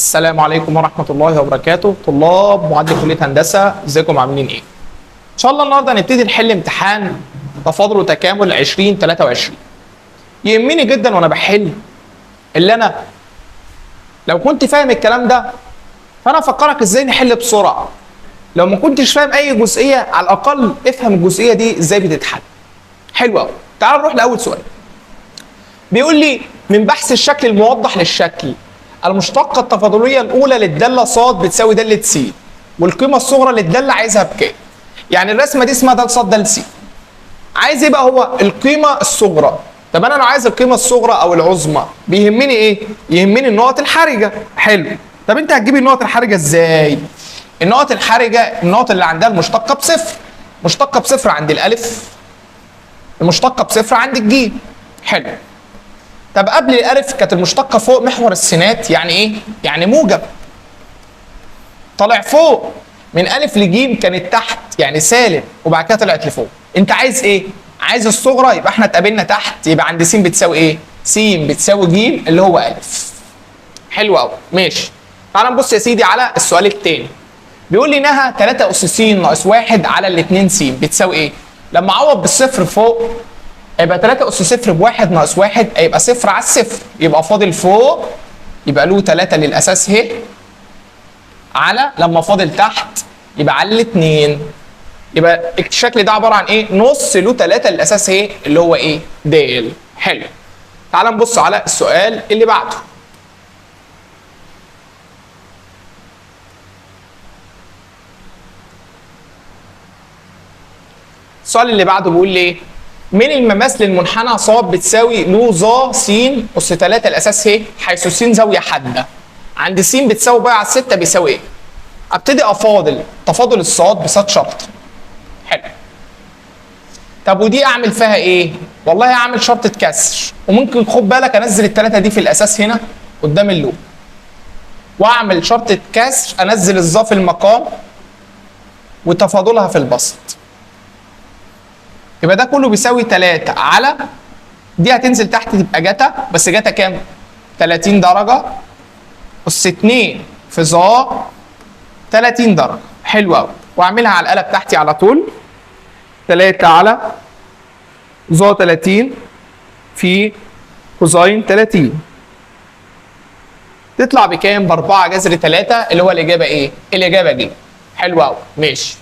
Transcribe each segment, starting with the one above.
السلام عليكم ورحمة الله وبركاته. طلاب معدل كلية هندسة، ازيكم عاملين ايه؟ ان شاء الله النهارده هنبتدي نحل امتحان تفاضل وتكامل 2023. يهمني جدا وانا بحل اللي انا لو كنت فاهم الكلام ده فانا افكرك ازاي نحل بسرعة. لو ما كنتش فاهم اي جزئية على الاقل افهم الجزئية دي ازاي بتتحل. حلو قوي. تعال نروح لاول سؤال. بيقول لي من بحث الشكل الموضح للشكل، المشتقة التفاضلية الأولى للدالة ص بتساوي دالة س، والقيمة الصغرى للدالة عايزها بكام؟ يعني الرسمة دي اسمها دالة ص دالة س. عايز ايه بقى هو؟ القيمة الصغرى. طب أنا لو عايز القيمة الصغرى أو العظمى بيهمني إيه؟ يهمني النقط الحرجة. حلو. طب أنت هتجيب النقط الحرجة إزاي؟ النقط الحرجة النقط اللي عندها المشتقة بصفر. مشتقة بصفر عند الألف، المشتقة بصفر عند الجيم. حلو. طب قبل الالف كانت المشتقه فوق محور السينات، يعني ايه؟ يعني موجب. طالع فوق من الف لجيم كانت تحت يعني سالب، وبعد كده طلعت لفوق. انت عايز ايه؟ عايز الصغرى، يبقى احنا اتقابلنا تحت، يبقى عند س بتساوي ايه؟ س بتساوي ج اللي هو الف. حلو قوي، ماشي. تعال نبص يا سيدي على السؤال الثاني. بيقول لي نهى 3 أس س ناقص 1 على الاتنين س بتساوي ايه؟ لما اعوض بالصفر فوق هيبقى 3 أس صفر بواحد ناقص 1 هيبقى صفر على الصفر، يبقى فاضل فوق يبقى له 3 للأساس ه، على لما فاضل تحت يبقى على الاتنين. يبقى الشكل ده عبارة عن ايه؟ نص له 3 للأساس ه اللي هو ايه؟ د. حلو. تعال نبص على السؤال اللي بعده. السؤال اللي بعده بيقول لي ايه؟ من المماثل المنحنى ص بتساوي له ظ س أس 3 الأساس ه، حيث س زاوية حادة. عند س بتساوي بقى على 6 بيساوي ايه؟ ابتدي افاضل تفاضل الصاد بصاد شرط. حلو. طب ودي اعمل فيها ايه؟ والله هعمل شرطة كسر، وممكن خد بالك انزل الثلاثة دي في الأساس هنا قدام اللوب. واعمل شرطة كسر انزل الظا في المقام وتفاضلها في البسط. يبقى ده كله بيساوي 3 على دي هتنزل تحت تبقى جتا، بس جتا كام؟ 30 درجة أس 2 في ظا 30 درجة. حلو قوي. واعملها على الآلة بتاعتي على طول. 3 على ظا 30 في كوزين 30 تطلع بكام؟ ب 4 جذر 3 اللي هو الإجابة إيه؟ الإجابة دي. حلو قوي، ماشي.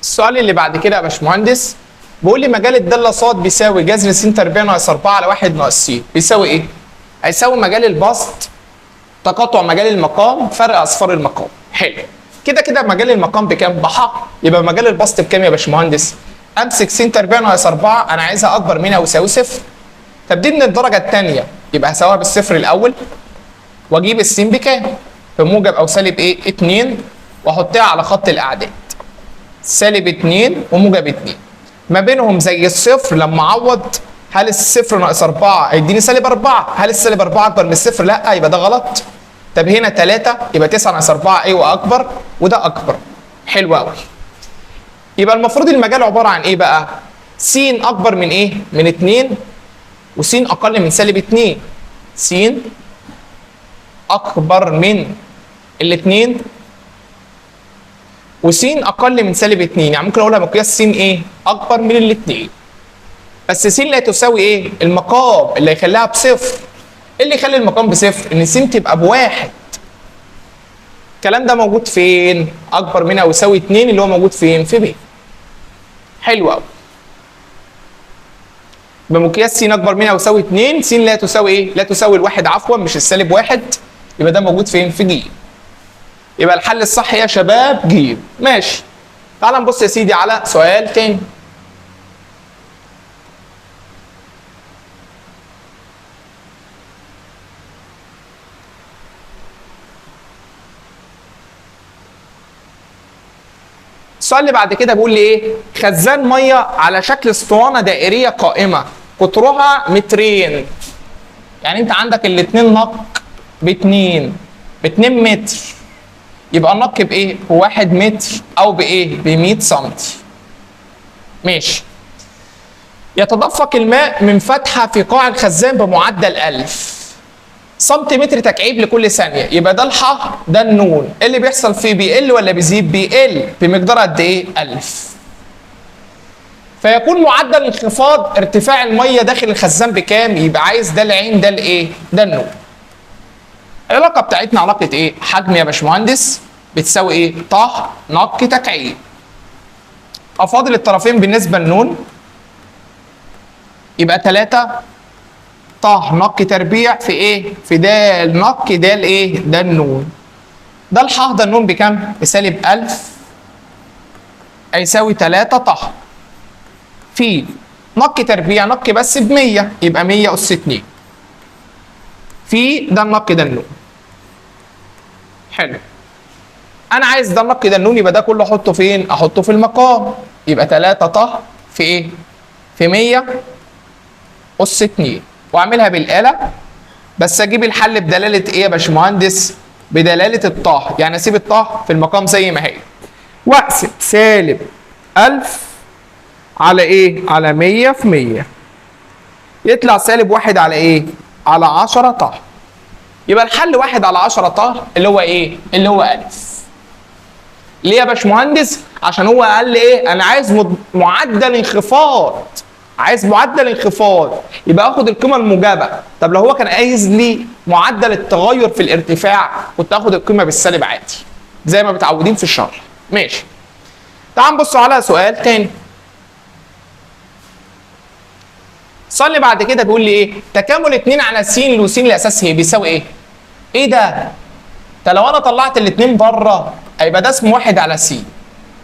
السؤال اللي بعد كده يا باشمهندس بيقول لي مجال الداله ص بيساوي جذر س تربيع ناقص 4 على 1 ناقص س بيساوي ايه؟ هيساوي مجال البسط تقاطع مجال المقام فرق اصفار المقام. حلو. كده كده مجال المقام بكام؟ بحق. يبقى مجال البسط بكام يا باشمهندس؟ امسك س تربيع ناقص 4 انا عايزها اكبر منها ويساوي صفر. طب دي من الدرجه الثانيه يبقى هساويها بالصفر الاول واجيب الس بكام؟ بموجب او سالب ايه؟ 2 واحطها على خط الاعداد. سالب 2 وموجب 2 ما بينهم زي الصفر. لما اعوض هل الصفر ناقص 4 هيديني سالب 4؟ هل السالب 4 اكبر من الصفر؟ لا، يبقى ده غلط. طب هنا 3 يبقى 9 ناقص 4 ايوه اكبر وده اكبر. حلو قوي. يبقى المفروض المجال عباره عن ايه بقى؟ س اكبر من ايه؟ من 2 وس اقل من سالب 2. س اكبر من الاثنين وس اقل من سالب 2، يعني ممكن اقولها مقياس س ايه؟ اكبر من الاثنين. بس س لا تساوي ايه؟ المقام اللي هيخليها بصفر. ايه اللي يخلي المقام بصفر؟ ان س تبقى بواحد. الكلام ده موجود فين؟ اكبر منها ويساوي 2 اللي هو موجود فين؟ في ب. حلو قوي. بمقياس س اكبر منها ويساوي 2، س لا تساوي ايه؟ لا تساوي الواحد عفوا، مش السالب 1. يبقى ده موجود فين؟ في ج. يبقى الحل الصح يا شباب ج. ماشي. تعال نبص يا سيدي على سؤال تاني. السؤال اللي بعد كده بيقول لي ايه؟ خزان ميه على شكل اسطوانه دائريه قائمه قطرها مترين. يعني انت عندك الاثنين نق ب 2 متر. يبقى النق بايه؟ ب1 متر او بايه؟ ب100 سنتي. ماشي. يتدفق الماء من فتحه في قاع الخزان بمعدل 1000 سنتيمتر تكعيب لكل ثانيه، يبقى ده الح ده النون، اللي بيحصل فيه بيقل ولا بيزيد؟ بيقل بمقدار قد ايه؟ 1000. فيكون معدل انخفاض ارتفاع الميه داخل الخزان بكام؟ يبقى عايز ده العين ده الايه؟ ده النون. العلاقه بتاعتنا علاقه ايه؟ حجم يا باشمهندس بتساوي ايه؟ ط نق تكعيب. افاضل الطرفين بالنسبه لنون يبقى 3 ط نق تربيع في ايه؟ في د نق د الايه؟ ده النون. ده الح ده النون بكام؟ بسالب 1000 هيساوي 3 ط في نق تربيع نق بس ب 100 يبقى 100 أس 2 في ده النق ده النون. حلو. انا عايز ده النق ده النون، يبقى ده كله احطه فين؟ احطه في المقام. يبقى 3 ط في ايه؟ في 100 أس 2 واعملها بالآلة، بس اجيب الحل بدلاله ايه يا باشمهندس؟ بدلاله الطه، يعني اسيب الطه في المقام زي ما هي واقسم سالب 1000 على ايه؟ على 100 في 100 يطلع سالب 1 على ايه؟ على 10 ط. يبقى الحل 1 على 10 ط اللي هو ايه؟ اللي هو 1000. ليه يا باشمهندس؟ عشان هو قال لي ايه؟ انا عايز معدل انخفاض، عايز معدل انخفاض، يبقى اخد القيمه الموجبه. طب لو هو كان عايز لي معدل التغير في الارتفاع كنت اخد القيمه بالسالب عادي زي ما متعودين في الشرح. ماشي. تعال نبص على سؤال تاني. السؤال اللي بعد كده بيقول لي ايه؟ تكامل 2 على س لس لاساس ه بيساوي ايه؟ ايه ده؟ ده لو انا طلعت الاثنين بره هيبقى ده اسمه 1 على س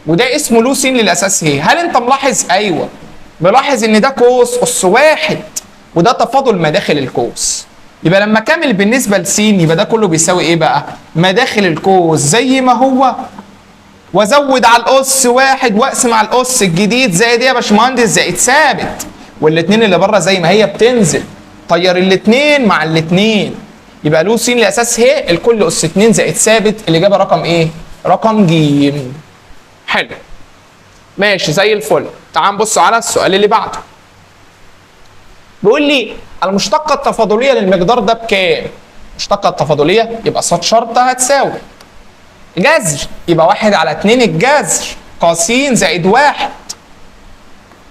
وده اسمه ل س للاساس ه. هل انت ملاحظ؟ ايوه ملاحظ ان ده قوس اس 1 وده تفاضل مداخل القوس. يبقى لما كامل بالنسبه لس يبقى ده كله بيساوي ايه بقى؟ مداخل القوس زي ما هو، وازود على الاس 1 واقسم على الاس الجديد زائد ايه يا باشمهندس؟ زائد ثابت، والاثنين اللي بره زي ما هي بتنزل، طير الاثنين مع الاثنين يبقى ل س لاساس ه الكل اس 2 زائد ثابت. الاجابه رقم ايه؟ رقم ج. حلو. ماشي زي الفل. تعال نبص على السؤال اللي بعده. بيقول لي المشتقه التفاضليه للمقدار ده بكام؟ المشتقه التفاضليه يبقى ص شرطه هتساوي جذر، يبقى 1 على 2 الجذر ق س زائد 1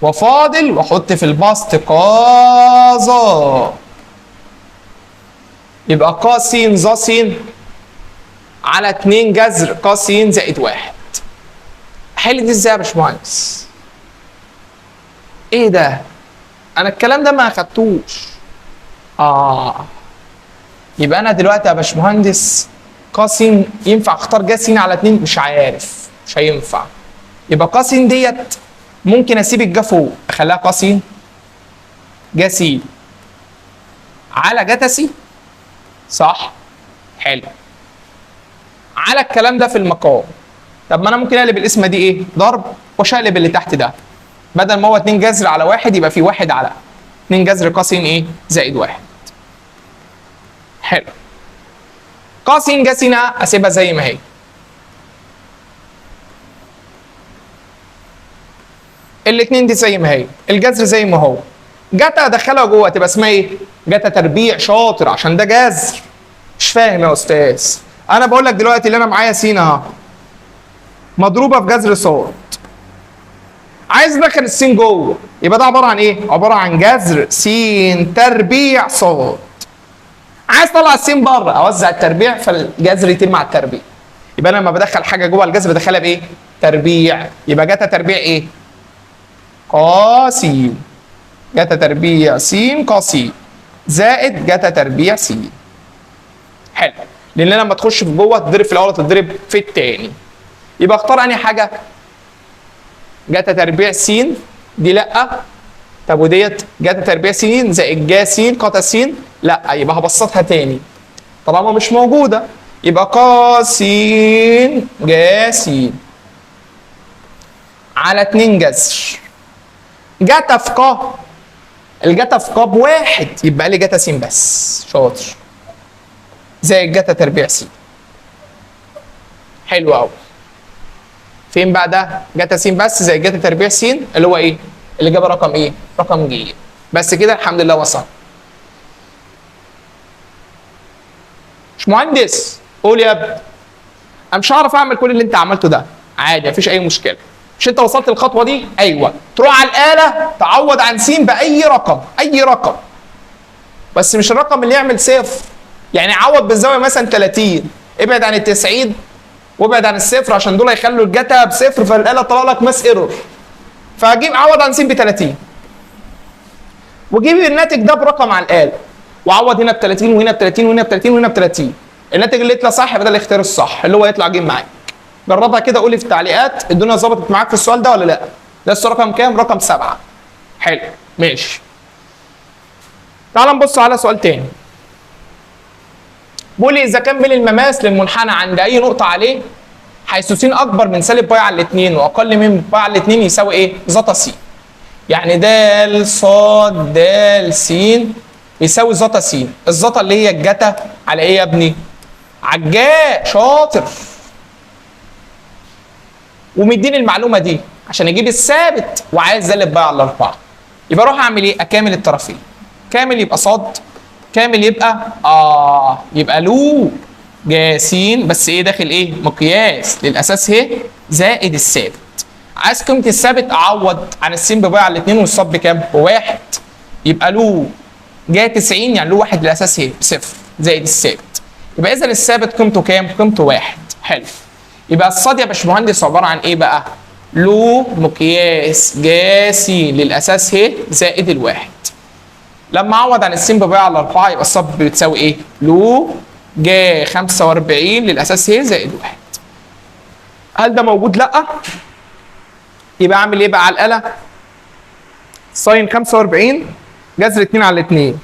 وفاضل واحط في البسط ق ظ، يبقى ق س ظ س على 2 جذر ق س زائد 1. احل دي ازاي يا باشمهندس؟ ايه ده؟ انا الكلام ده ما اخدتوش. يبقى انا دلوقتي يا باشمهندس ق س ينفع اختار ج س على 2؟ مش عارف، مش هينفع. يبقى ق س ديت ممكن اسيب الجا فوق اخليها ق س ج س على ج س، صح؟ حلو. على الكلام ده في المقام. طب ما انا ممكن اقلب القسمه دي ايه؟ ضرب واشقلب اللي تحت ده، بدل ما هو 2 جذر على 1 يبقى في 1 على 2 جذر ق س ايه؟ زائد 1. حلو. ق س ج س اسيبها زي ما هي. الاثنين دي زي ما هي، الجذر زي ما هو. جتا ادخلها جوه تبقى اسمها ايه؟ جتا تربيع. شاطر، عشان ده جذر. مش فاهم يا استاذ. انا بقول لك دلوقتي اللي انا معايا س اهو مضروبه في جذر ص، عايز ادخل السين جوه يبقى ده عباره عن ايه؟ عباره عن جذر س تربيع ص. عايز اطلع السين بره اوزع التربيع فالجذر يتم مع التربيع. يبقى انا لما بدخل حاجه جوه الجذر بدخلها بايه؟ تربيع. يبقى جتا تربيع ايه؟ ق س. جتا تربيع س ق س زائد جتا تربيع س. حلو. لان لما تخش في جوه تضرب في الاول تضرب في الثاني. يبقى اختار انهي حاجه؟ جتا تربيع س دي لا. طب وديت جتا تربيع س زائد ج س ق س لا. يبقى هبسطها تاني طالما مش موجوده. يبقى ق س ج س على 2 جذر جتا في ق. الجتا في ق بواحد يبقى لي جتا س بس. شاطر. زائد جتا تربيع س. حلو قوي. فين بقى ده؟ جتا س بس زي جتا تربيع س اللي هو ايه؟ الاجابه رقم ايه؟ رقم ج. بس كده الحمد لله وصل. مش مهندس قول يا ابني. انا مش هعرف اعمل كل اللي انت عملته ده. عادي مفيش اي مشكله. مش انت وصلت للخطوه دي؟ ايوه. تروح على الاله تعوض عن س باي رقم، اي رقم. بس مش الرقم اللي يعمل صفر. يعني عوض بالزاويه مثلا 30، ابعد عن ال 90 وابعد عن الصفر عشان دول هيخلوا الجتا بصفر فالاله طلع لك ماس ايرور. فهجيب عوض عن س ب 30 وجيب الناتج ده برقم على الاله وعوض هنا ب 30 وهنا ب 30 وهنا ب 30 وهنا ب 30. الناتج اللي يطلع صح يبقى ده الاختيار الصح اللي هو يطلع ج معاك. جربها كده قول لي في التعليقات الدنيا ظبطت معاك في السؤال ده ولا لا؟ ده رقم كام؟ رقم 7. حلو ماشي. تعال نبص على سؤال تاني. بيقول لي اذا كان ميل المماس للمنحنى عند اي نقطه عليه حيث س اكبر من سالب باي على الاثنين واقل من باي على الاثنين يساوي ايه؟ زتا س. يعني د ص د س يساوي زتا س. الزتا اللي هي الجتا على ايه يا ابني؟ على الجاء. شاطر. ومديني المعلومه دي عشان اجيب الثابت وعايز سالب باي على 4. يبقى اروح اعمل ايه؟ اكامل الطرفين. كامل يبقى ص، كامل يبقى يبقى له جا س بس ايه داخل ايه؟ مقياس للاساس ه زائد الثابت. عايز قيمه الثابت اعوض عن الس بباي على الاثنين والص بكام؟ بواحد. يبقى له جا 90 يعني له واحد للاساس ه بصفر زائد الثابت. يبقى اذا الثابت قيمته كام؟ قيمته واحد. حلو. يبقى الصاد يا باشمهندس عباره عن ايه بقى؟ له مقياس جا س للاساس ه زائد الواحد. لما اعوض عن الس بباي على 4 يبقى الصاد بتساوي ايه؟ له جا 45 للاساس ه زائد 1. هل ده موجود؟ لا. يبقى اعمل ايه بقى على الاله؟ ساين 45 جذر 2 على 2.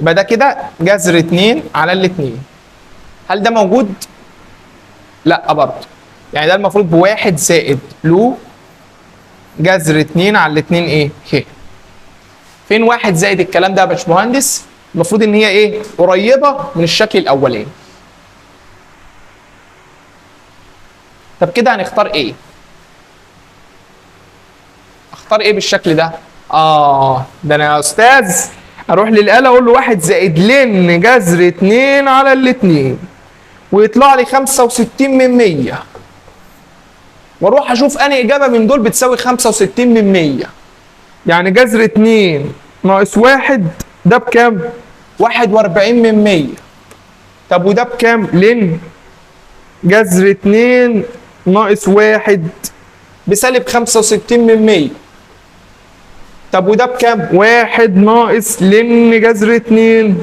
يبقى ده كده جذر 2 على الاثنين. هل ده موجود؟ لا برضه. يعني ده المفروض بواحد زائد له جذر 2 على الاثنين ايه؟ ه. فين واحد زائد الكلام ده يا باشمهندس؟ المفروض ان هي ايه؟ قريبه من الشكل الاولاني. طب كده هنختار ايه؟ اختار ايه بالشكل ده؟ ده انا يا استاذ اروح للاله اقول له 1 زائد لن جذر 2 على الاثنين ويطلع لي 65 من 100 واروح اشوف انهي اجابه من دول بتساوي 65 من 100. يعني جذر 2 ناقص 1 ده بكام؟ 41 من 100. طب وده بكام؟ لن جذر 2 ناقص 1 بسالب 65 من 100. طب وده بكام؟ 1 ناقص لن جذر 2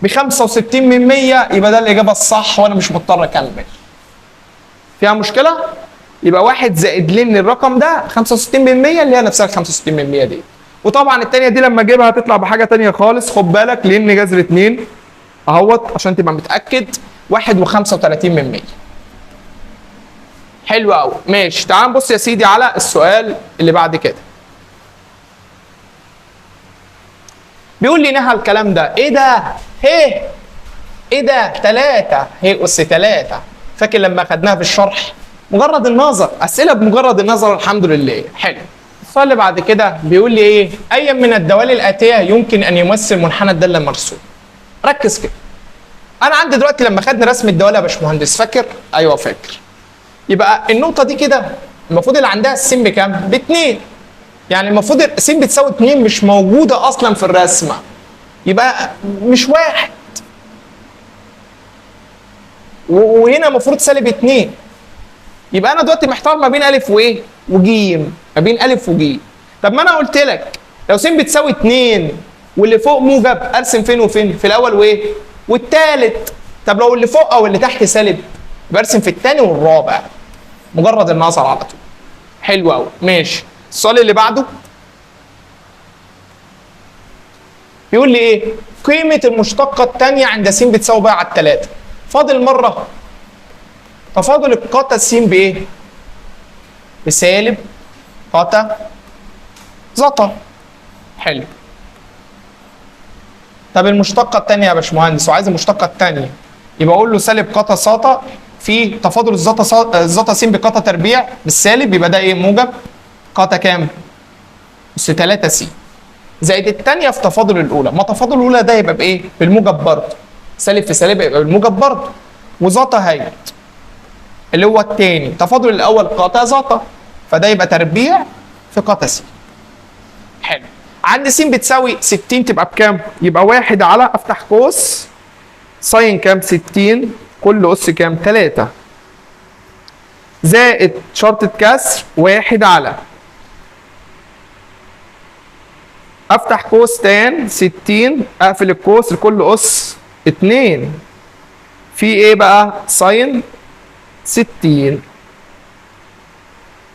ب 65 من 100. يبقى ده الاجابه الصح وانا مش مضطر اكمل. فيها مشكله؟ يبقى 1 زائد لن الرقم ده 65 من 100 اللي هي نفسها ال 65 من 100 دي. وطبعا الثانيه دي لما اجيبها هتطلع بحاجه ثانيه خالص. خد بالك لن جذر 2 اهوت عشان تبقى متاكد 1 و35 من 100. حلو قوي ماشي. تعال نبص يا سيدي على السؤال اللي بعد كده. بيقول لي نهى الكلام ده ايه ده؟ ايه ده؟ 3 ه اس 3. فاكر لما خدناها في الشرح؟ مجرد النظر، اسئله بمجرد النظر. الحمد لله. حلو. السؤال اللي بعد كده بيقول لي ايه؟ اي من الدوال الاتيه يمكن ان يمثل منحنى الداله المرسوم. ركز كده. انا عندي دلوقتي لما خدنا رسم الدوال يا باشمهندس فاكر؟ ايوه فاكر. يبقى النقطه دي كده المفروض اللي عندها الس بكام؟ ب 2. يعني المفروض س بتساوي 2 مش موجوده اصلا في الرسمه. يبقى مش 1. وهنا المفروض سالب 2. يبقى انا دلوقتي محتار ما بين الف وايه؟ وجيم. ما بين الف وجيم. طب ما انا قلت لك لو س بتساوي 2 واللي فوق موجب ارسم فين وفين؟ في الاول وايه؟ والثالث. طب لو اللي فوق او اللي تحت سالب يبقى ارسم في الثاني والرابع. مجرد النظر على طول. حلو قوي ماشي. السؤال اللي بعده بيقول لي ايه؟ قيمه المشتقه الثانيه عند س بتساوي باي على 3. فاضل مره تفاضل القاتا س بايه؟ بسالب قاتا زتا. حلو. طب المشتقه الثانيه يا باشمهندس وعايز المشتقه الثانيه يبقى اقول له سالب قاتا ساتا في تفاضل الزتا س بقتا تربيع بالسالب، يبقى ده ايه؟ موجب قتا كام؟ اس 3 س زائد الثانيه في تفاضل الاولى. ما تفاضل الاولى ده يبقى بايه؟ بالموجب برضه. سالب في سالب يبقى بالموجب برضه. وزتا هيت اللي هو الثاني تفاضل الاول قتا زتا، فده يبقى تربيع في قتا س. حلو. عندي س بتساوي 60 تبقى بكام؟ يبقى 1 على افتح قوس ساين كام؟ 60 كل اس كام؟ 3 زائد شرطة كسر 1 على افتح قوس تان 60 اقفل القوس لكل اس 2 في ايه بقى؟ ساين 60.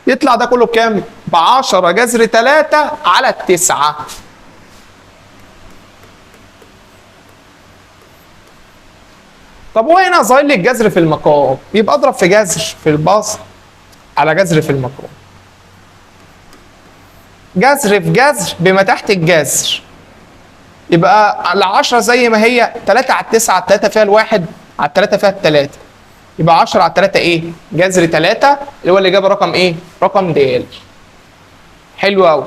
يطلع ده كله بكام؟ ب 10 جذر 3 على 9. طب هو هنا ظاهر لي الجذر في المقام، يبقى اضرب في جذر في البسط على جذر في المقام. جذر في جذر بما تحت الجذر، يبقى ال 10 زي ما هي 3 على 9 على 3 فيها الواحد على 3 فيها ال3، يبقى 10 على 3 ايه؟ جذر 3 اللي هو الاجابه رقم ايه؟ رقم د. حلو قوي.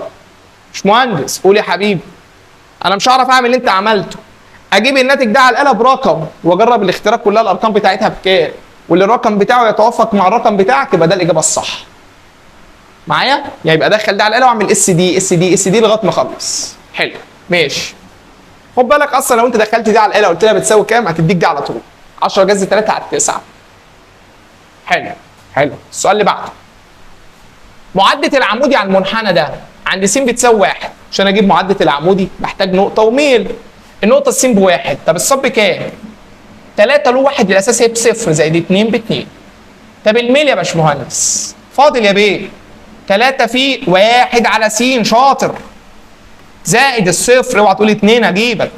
مش مهندس قول يا حبيبي. انا مش هعرف اعمل اللي انت عملته. اجيب الناتج ده على الاله برقم واجرب الاختيارات كلها الارقام بتاعتها بكام، واللي الرقم بتاعه يتوافق مع الرقم بتاعك يبقى ده الاجابه الصح. معايا؟ يعني يبقى ادخل ده على الاله واعمل اس دي اس دي اس دي لغايه ما اخلص. حلو ماشي. خد بالك اصلا لو انت دخلت دي على الاله قلت لها بتساوي كام هتديك دي على طول 10 جذر 3 على 9. حلو حلو. السؤال اللي بعده. معدة العمودي على المنحنى ده عند س بتساوي 1. عشان اجيب معدة العمودي محتاج نقطة وميل. النقطة س ب1، طب الصب بكام؟ 3 له 1 الاساس هي بصفر زائد 2 ب2. طب الميل يا باشمهندس فاضل يا بيه 3 في 1 على س شاطر زائد الصفر اوعى تقول 2 اجيبك.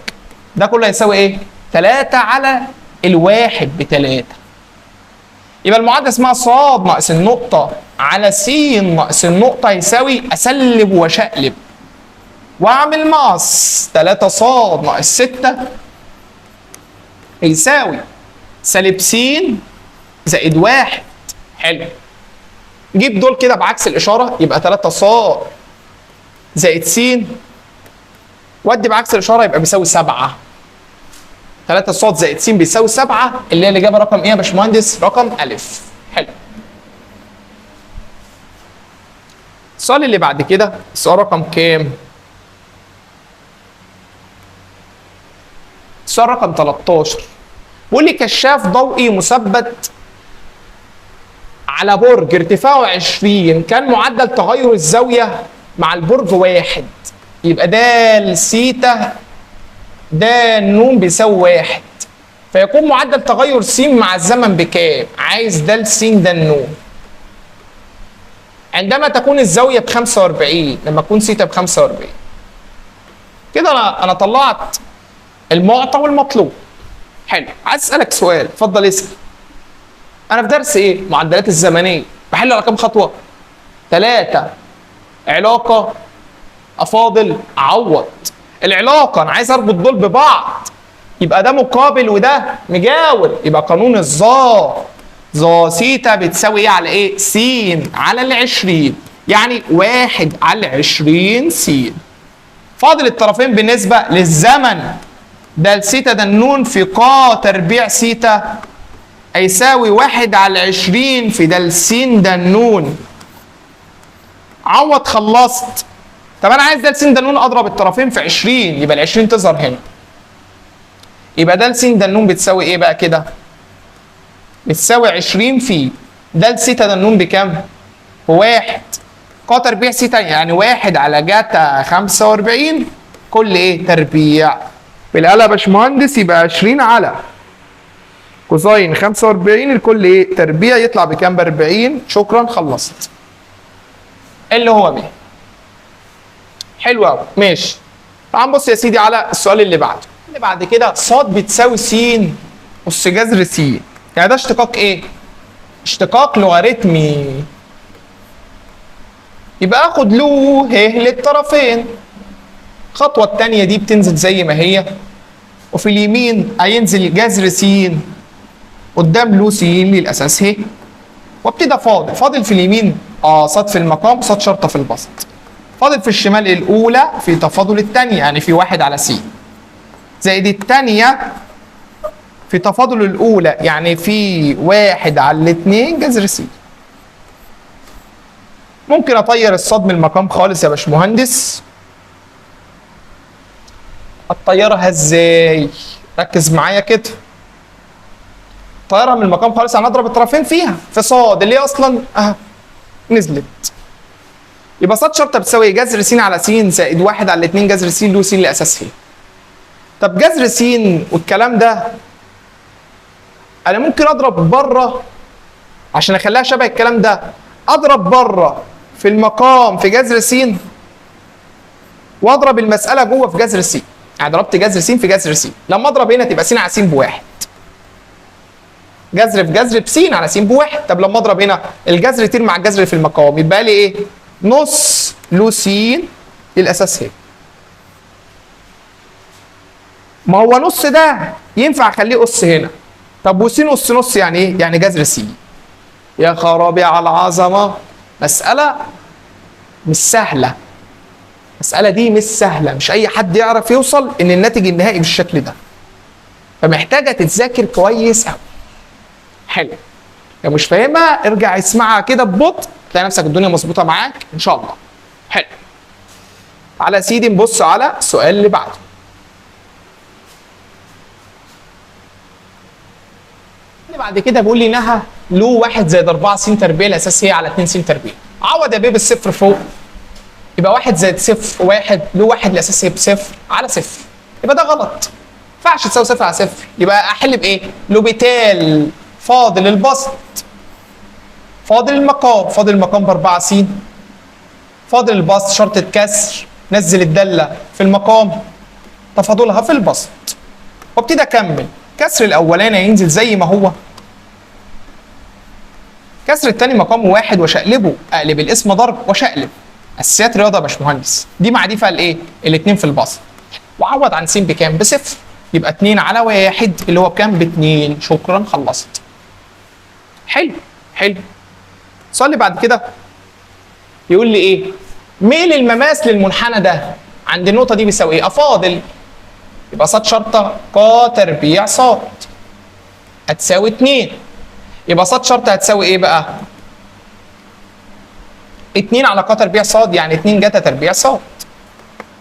ده كله هيساوي ايه؟ 3 على الواحد ب3. يبقى المعادله اسمها ص ناقص النقطه على س ناقص النقطه يساوي اسلب واشقلب واعمل مقص 3 ص ناقص 6 يساوي سالب س زائد 1. حلو. جيب دول كده بعكس الاشاره يبقى 3 ص زائد س ودي بعكس الاشاره يبقى بيساوي 7. 3 ص زائد س بيساوي 7 اللي هي الاجابه رقم ايه يا باشمهندس؟ رقم ا. حلو. السؤال اللي بعد كده السؤال رقم كام؟ السؤال رقم 13. بيقول لي كشاف ضوئي مثبت على برج ارتفاعه 20 كان معدل تغير الزاويه مع البرج 1. يبقى د سيتا د ن بيساوي 1. فيكون معدل تغير س مع الزمن بكام؟ عايز د س د ن عندما تكون الزاويه ب 45 لما تكون سيتا ب 45. كده انا طلعت المعطى والمطلوب. حلو. عايز اسالك سؤال اتفضل اسال. انا في درس ايه؟ معدلات الزمنيه. بحل على كام خطوه؟ 3. علاقه افاضل اعوض. العلاقه انا عايز اربط دول ببعض يبقى ده مقابل وده مجاور، يبقى قانون الظا سيتا بتساوي ايه على ايه؟ س على ال20 يعني 1 على 20 س. فاضل الطرفين بالنسبه للزمن ده السيتا ده النون في ق تربيع سيتا هيساوي 1 على 20 في ده السين ده النون. عوض خلصت. طب انا عايز ده السين ده النون اضرب الطرفين في 20 يبقى ال20 تظهر هنا. يبقى ده السين ده النون بتساوي ايه بقى كده؟ بتساوي 20 في ده السيتا ده النون بكام؟ ب1 ق تربيع سيتا يعني 1 على جتا 45 كل ايه؟ تربيع. بالآلة يا باشمهندس يبقى 20 على كوزين 45 الكل ايه؟ تربيع يطلع بكام؟ ب40. شكرا خلصت. اللي هو ب. حلو قوي ماشي. تعال نبص يا سيدي على السؤال اللي بعده. اللي بعد كده ص بتساوي س أس جذر س. يعني ده اشتقاق ايه؟ اشتقاق لوغاريتمي. يبقى اخد له ه للطرفين. الخطوه الثانيه دي بتنزل زي ما هي وفي اليمين هينزل جذر س قدام له س للاساس ه، وابتدي فاضل في اليمين صاد في المقام صاد شرطه في البسط. فاضل في الشمال الاولى في تفاضل الثانيه، يعني في 1 على س زائد الثانيه في تفاضل الاولى، يعني في 1 على 2 جذر س. ممكن اطير الصاد من المقام خالص يا باشمهندس. اطيرها ازاي؟ ركز معايا كده. طيرها من المقام خالص، يعني اضرب الطرفين فيها في صاد اللي هي اصلا نزلت. يبقى صاد شرطه بتساوي جذر س على س زائد 1 على 2 جذر س له س لاساس ه. طب جذر س والكلام ده انا ممكن اضرب بره عشان اخليها شبه الكلام ده، اضرب بره في المقام في جذر س واضرب المساله جوه في جذر س، يعني ضربت جذر س في جذر س. لما اضرب هنا تبقى س على س بواحد، جذر في جذر بس على س بواحد. طب لما اضرب هنا الجذر يطير مع الجذر في المقام، يبقى لي ايه؟ نص له س للاساس ه. ما هو نص ده ينفع اخليه اس هنا. طب وس نص نص يعني ايه؟ يعني جذر س. يا خرابي على العظمه، مساله مش سهله. المساله دي مش سهله، مش اي حد يعرف يوصل ان الناتج النهائي بالشكل ده، فمحتاجه تتذاكر كويس قوي. حلو. لو مش فاهمها ارجع اسمعها كده ببطء، تلاقي نفسك الدنيا مظبوطه معاك ان شاء الله. حلو. تعالى يا سيدي نبص على السؤال اللي بعده. اللي بعد كده بيقول لي نهى له 1 زائد 4 س تربيع الاساس هي على 2 س تربيع. عوض يا بيه بالصفر فوق، يبقى 1 زائد صفر 1 له 1 الاساس هي بصفر على صفر، يبقى ده غلط. ما ينفعش تساوي صفر على صفر، يبقى احل بايه؟ لوبيتال فاضل البسط فاضل المقام، فاضل المقام ب 4 س، فاضل البسط شرطة كسر نزل الدالة في المقام تفاضلها في البسط، وابتدي اكمل. كسر الاولاني هينزل زي ما هو، كسر الثاني مقام 1 وشقلبه، اقلب الاسم ضرب وشقلب. اساسيات رياضه يا باشمهندس، دي مع دي فيها الايه؟ الاثنين في البسط. وعوض عن س بكام؟ بصفر، يبقى 2 على 1 اللي هو بكام؟ ب2. شكرا خلصت. حلو حلو. السؤال اللي بعد كده يقول لي ايه؟ ميل المماس للمنحنى ده عند النقطه دي بيساوي ايه؟ افاضل، يبقى ص شرطه ق تربيع ص هتساوي 2، يبقى ص شرطه هتساوي ايه بقى؟ 2 على ق تربيع ص، يعني 2 جتا تربيع ص،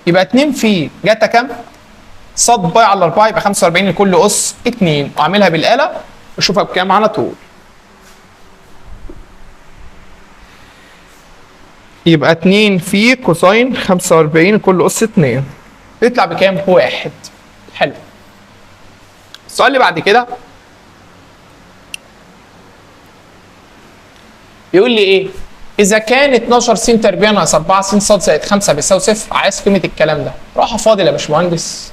يبقى 2 في جتا كام؟ ص باي على 4، يبقى 45 لكل اس 2، واعملها بالاله واشوفها بكام على طول. يبقى 2 في كوساين 45 كل اس 2 يطلع بكام؟ بواحد. حلو. السؤال اللي بعد كده يقول لي ايه؟ اذا كان 12 س تربيع ناقص 4 س ص زائد 5 بيساوي صفر، عايز قيمه الكلام ده. راح فاضل يا باشمهندس،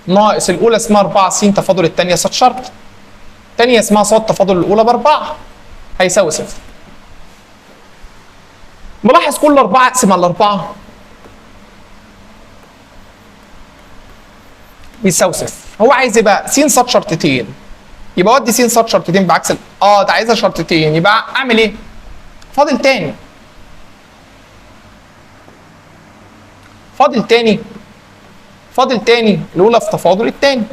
ناقص الاولى اسمها 4 س تفاضل الثانيه ص شرط، الثانيه اسمها ص تفاضل الاولى ب4 هيساوي صفر. ملاحظ كل 4 اقسم على 4 بيساوي صفر. هو عايز ايه بقى؟ س ص شرطتين، يبقى ودي س ص شرطتين بعكس ده عايزها شرطتين، يبقى اعمل ايه؟ فاضل تاني، فاضل تاني الاولى في تفاضل الثاني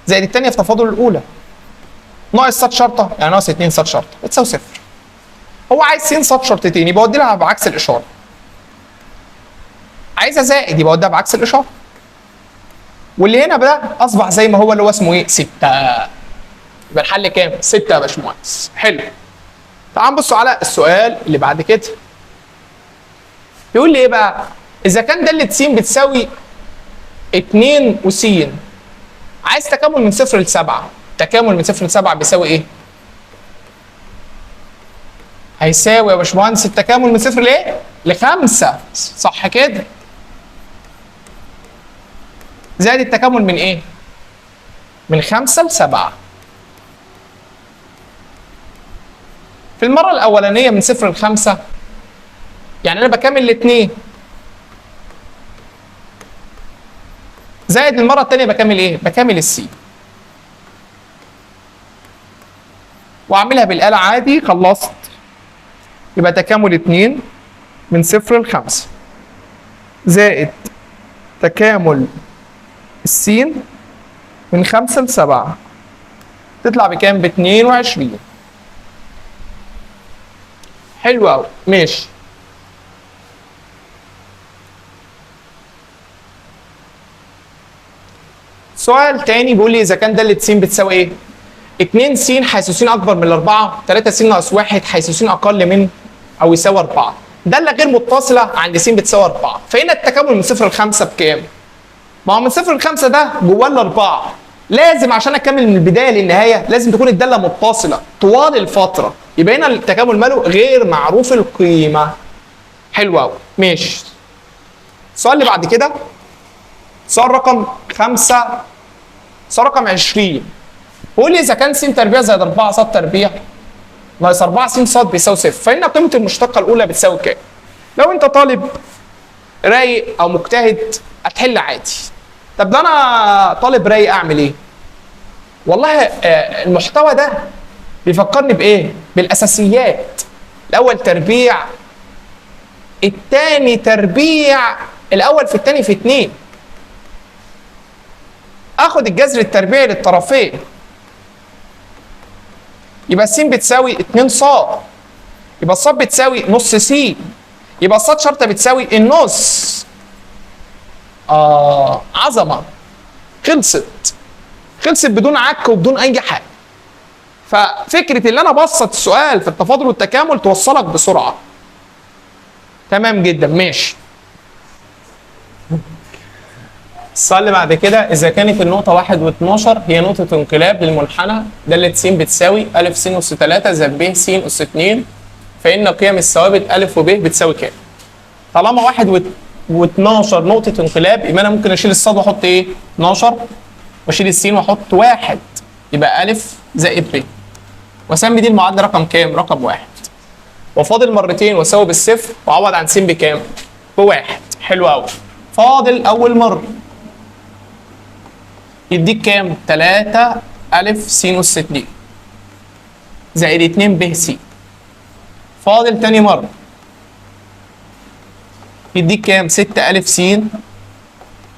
زائد الثانيه في تفاضل الاولى، ناقص ص شرطه يعني ناقص 2 ص شرطه بتساوي صفر. هو عايز س ص شرطتين، يبقى اودي لها بعكس الاشاره. عايزها زائد، يبقى اوديها بعكس الاشاره. واللي هنا بقى اصبح زي ما هو اللي هو اسمه ايه؟ 6. يبقى الحل كام؟ 6 يا باشمهندس. حلو. تعال نبصوا على السؤال اللي بعد كده. يقول لي ايه بقى؟ اذا كان داله س بتساوي 2 وس، عايز تكامل من 0 ل 7، تكامل من 0 ل 7 بيساوي ايه؟ هيساوي يا باشمهندس التكامل من 0 لايه؟ ل5، صح كده؟ زائد التكامل من ايه؟ من 5 ل 7. في المرة الأولانية من 0 ل 5 يعني أنا بكامل ل2، زائد المرة الثانية بكامل ايه؟ بكامل السي. واعملها بالاله عادي. خلصت. يبقى تكامل 2 من 0 ل 5 زائد تكامل السين من 5 ل 7 تطلع بكام؟ ب 22. حلو قوي. ماشي. سؤال تاني بيقول لي اذا كان دالة س بتساوي ايه؟ 2 س حيث س اكبر من الاربعه، 3 س ناقص 1 حيث س اقل من او يساوي 4. داله غير متصله عند س بتساوي 4، فهنا التكامل من 0 ل 5 بكام؟ ما هو من 0 ل 5 ده جواه الاربعه، لازم عشان اكمل من البدايه للنهايه لازم تكون الداله متصله طوال الفتره، يبقى هنا التكامل ماله غير معروف القيمه. حلو قوي. ماشي. السؤال اللي بعد كده سؤال رقم 5، سؤال رقم 20. بيقول لي اذا كان س تربيع زائد 4 ص تربيع ناقص 4 س ص بيساوي 0، فان قيمه المشتقه الاولى بتساوي كام؟ لو انت طالب رايق او مجتهد هتحل عادي. طب ده انا طالب رايق اعمل ايه؟ والله المحتوى ده بيفكرني بايه؟ بالاساسيات. الاول تربيع، الثاني تربيع، الاول في الثاني في 2. اخد الجذر التربيعي للطرفين يبقى س بتساوي 2 ص، يبقى ص بتساوي نص س، يبقى ص شرطه بتساوي النص. عظمه. خلصت بدون عك وبدون اي حاجه. ففكره اللي انا ابسط السؤال في التفاضل والتكامل توصلك بسرعه. تمام جدا. ماشي. السؤال اللي بعد كده اذا كانت النقطه 1 و12 هي نقطه انقلاب للمنحنى داله س بتساوي ا س اس 3 زائد ب س اس 2، فان قيم الثوابت ا وب بتساوي كام؟ طالما 1 و12 نقطه انقلاب يبقى انا ممكن اشيل الصاد واحط ايه؟ 12، واشيل السين واحط 1، يبقى ا زائد ب، واسمي دي المعادله رقم كام؟ رقم 1. وفاضل مرتين واساوي بالصفر واعوض عن س بكام؟ بواحد. حلو قوي. فاضل اول مره يديك كام؟ 3 ا س اس 2 زائد 2 ب س. فاضل تاني مرة يديك كام؟ 6 ا س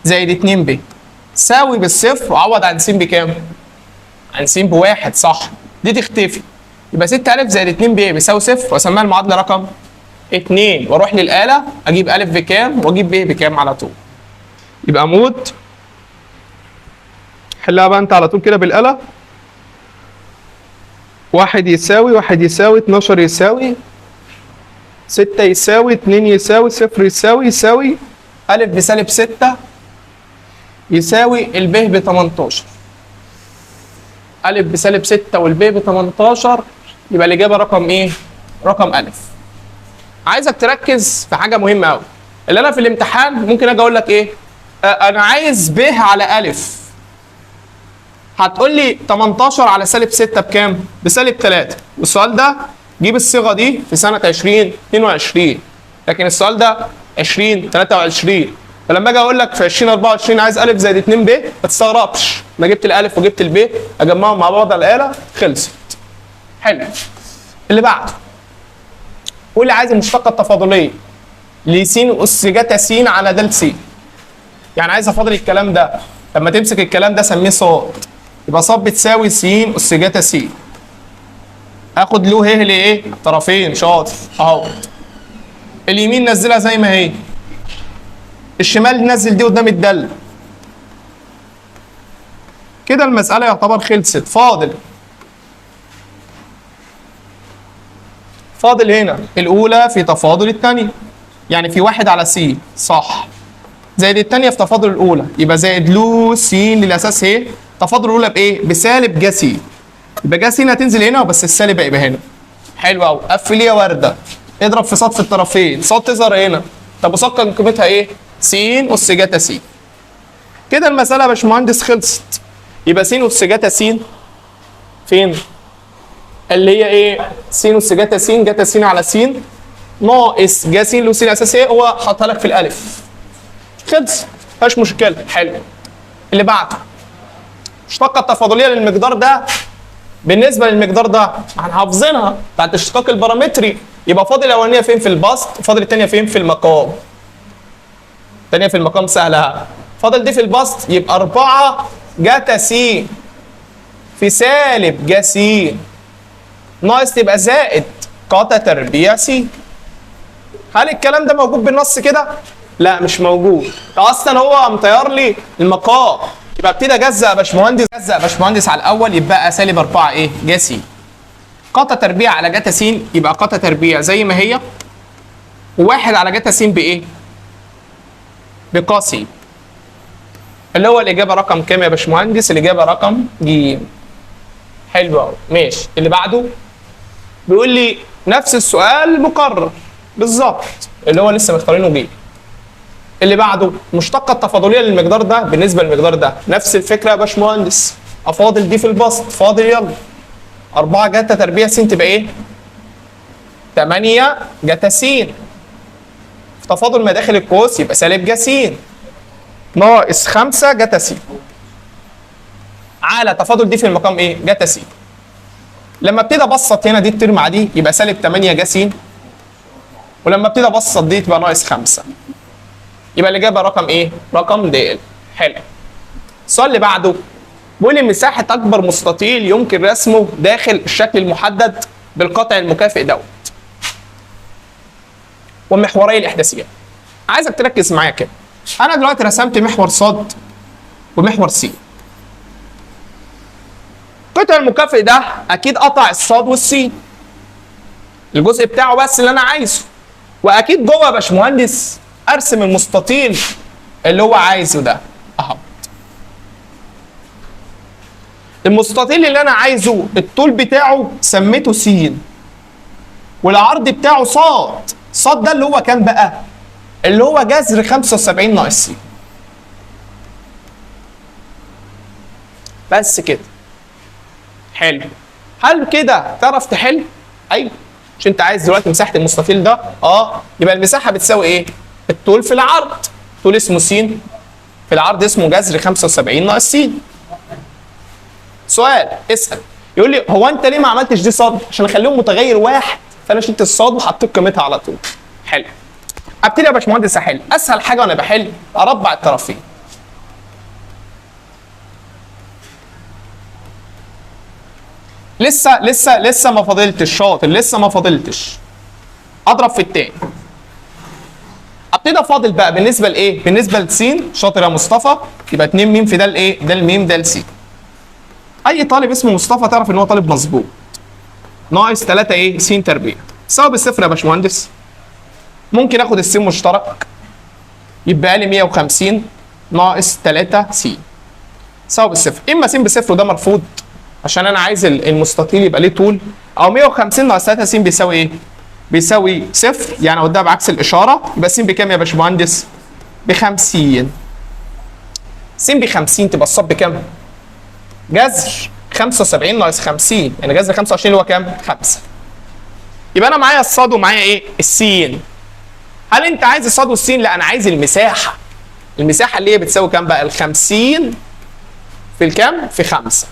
زائد 2 ب. ساوي بالصفر وعوض عن س بكام؟ عن س بواحد. صح. دي تختفي. يبقى 6 ا زائد 2 ب بيساوي صفر واسميها المعادلة رقم 2، واروح للآلة اجيب ا بكام واجيب ب بكام على طول. يبقى عمود حلها بقى انت على طول كده بالآلة. 1 يساوي 1 يساوي 12 يساوي 6 يساوي 2 يساوي 0 يساوي ا بسالب 6 يساوي الب ب 18. ا بسالب 6 والب ب 18 يبقى الإجابة رقم إيه؟ رقم ا. عايزك تركز في حاجة مهمة أوي. اللي أنا في الامتحان ممكن أجي أقول لك إيه؟ أنا عايز ب على ا. هتقول لي 18 على سالب 6 بكام؟ بسالب 3. والسؤال ده جيب الصيغه دي في سنه 2022، لكن السؤال ده 2023. فلما اجي اقول لك في 2024 عايز ا زائد 2 ب ما تستغربش، انا جبت الالف وجبت الب اجمعهم مع بعض على الاله خلصت. حلو. اللي بعده قول لي عايز المشتقه التفاضليه لس اس جتا س على د س. يعني عايز افاضل الكلام ده، لما تمسك الكلام ده سميه ص، يبقى ص بتساوي س اس جتا س. اخد له ه لايه؟ طرفين. شاطر. اهو. اليمين نزلها زي ما هي، الشمال نزل دي قدام الدل. كده المسألة يعتبر خلصت. فاضل هنا الأولى في تفاضل الثانية، يعني في 1 على س. صح. زائد الثانية في تفاضل الأولى، يبقى زائد له س للأساس هي. تفاضل الأولى بإيه؟ بسالب ج س. يبقى ج س هتنزل هنا بس السالب هيبقى هنا. حلو قوي. قفل يا وردة. اضرب في ص في الطرفين، ص تظهر هنا. طب وص كان قيمتها إيه؟ س أس جتا س. كده المسألة يا باشمهندس خلصت. يبقى س أس جتا س فين؟ اللي هي إيه؟ س أس جتا س جتا س على س ناقص ج س له س الأساسية، هو حاطها لك في الألف. خلص. مفيهاش مشكلة. حلو. اللي بعده المشتقة التفاضلية للمقدار ده بالنسبه للمقدار ده احنا حافظينها بتاعت الاشتقاق البارامتري، يبقى فاضل الاولانيه فين في البسط، فاضل الثانيه فين في المقام. الثانيه في المقام سهله، فاضل دي في البسط، يبقى 4 جتا س في سالب جا س ناقص تبقى زائد قاتا تربيع س. هل الكلام ده موجود بالنص كده؟ لا مش موجود، ده اصلا هو مطير لي المقام. يبقى ابتدي اجزأ يا باشمهندس، اجزأ يا باشمهندس على الاول، يبقى سالب 4 ايه؟ جا س. قاتا تربيع على جتا س يبقى قاتا تربيع زي ما هي، وواحد على جتا س بايه؟ بقا س. اللي هو الاجابه رقم كام يا باشمهندس؟ الاجابه رقم ج. حلو قوي، ماشي. اللي بعده بيقول لي نفس السؤال مكرر بالظبط، اللي هو لسه مختارينه ج. اللي بعده المشتقه التفاضليه للمقدار ده بالنسبه للمقدار ده، نفس الفكره يا باشمهندس، افاضل دي في البسط، فاضل يلا 4 جتا تربيع س تبقى ايه؟ 8 جتا س. في تفاضل ما داخل القوس يبقى سالب جا س ناقص 5 جتا س على تفاضل دي في المقام ايه؟ جتا س. لما ابتدي ابسط هنا دي تطير مع دي يبقى سالب 8 جا س، ولما ابتدي ابسط دي تبقى ناقص 5. يبقى الاجابه رقم ايه؟ رقم د. حلو. السؤال اللي بعده بيقول لي مساحه اكبر مستطيل يمكن رسمه داخل الشكل المحدد بالقطع المكافئ دوت ومحوري الاحداثيات. عايزك تركز معايا كده. انا دلوقتي رسمت محور ص ومحور س. القطع المكافئ ده اكيد قطع الصاد والسين، الجزء بتاعه بس اللي انا عايزه، واكيد جوه يا باشمهندس ارسم المستطيل اللي هو عايزه ده اهو. المستطيل اللي انا عايزه الطول بتاعه سميته س، والعرض بتاعه ص. ص ده اللي هو كام بقى؟ اللي هو جذر 75 ناقص س. بس كده. حلو. هل كده تعرف تحل؟ ايوه. مش انت عايز دلوقتي مساحه المستطيل ده؟ يبقى المساحه بتساوي ايه؟ الطول في العرض. طول اسمه س، في العرض اسمه جذر 75 ناقص س. سؤال اسال يقول لي هو انت ليه ما عملتش دي صاد؟ عشان اخليهم متغير واحد، فانا شلت الصاد وحطيت قيمتها على طول. حلو. ابتدي يا باشمهندس احل. اسهل حاجه وانا بحل اربع الطرفين. لسه ما فاضلتش شاطر، لسه ما فاضلتش. اضرب في التاني. ابتدي افاضل بقى بالنسبه لايه؟ بالنسبه لس. شاطر يا مصطفى. يبقى 2 م في ده الايه؟ ده الميم ده الس. اي طالب اسمه مصطفى تعرف ان هو طالب مظبوط. ناقص 3 ايه؟ س تربيع. ساوي بالصفر يا باشمهندس. ممكن اخد الس مشترك يبقى لي 150 ناقص 3 س. ساوي بالصفر. اما س بصفر وده مرفوض عشان انا عايز المستطيل يبقى ليه طول، او 150 ناقص 3 س بيساوي ايه؟ بيساوي صفر، يعني اوديها بعكس الاشاره. يبقى س بكام يا باشمهندس؟ ب 50. س ب 50 تبقى الصاد بكام؟ جذر 75 ناقص 50، يعني جذر 25 اللي هو كام؟ 5. يبقى انا معايا الصاد ومعايا ايه؟ السين. هل انت عايز الصاد والسين؟ لا انا عايز المساحه. المساحه اللي هي بتساوي كام بقى؟ ال 50 في الكام؟ في 5.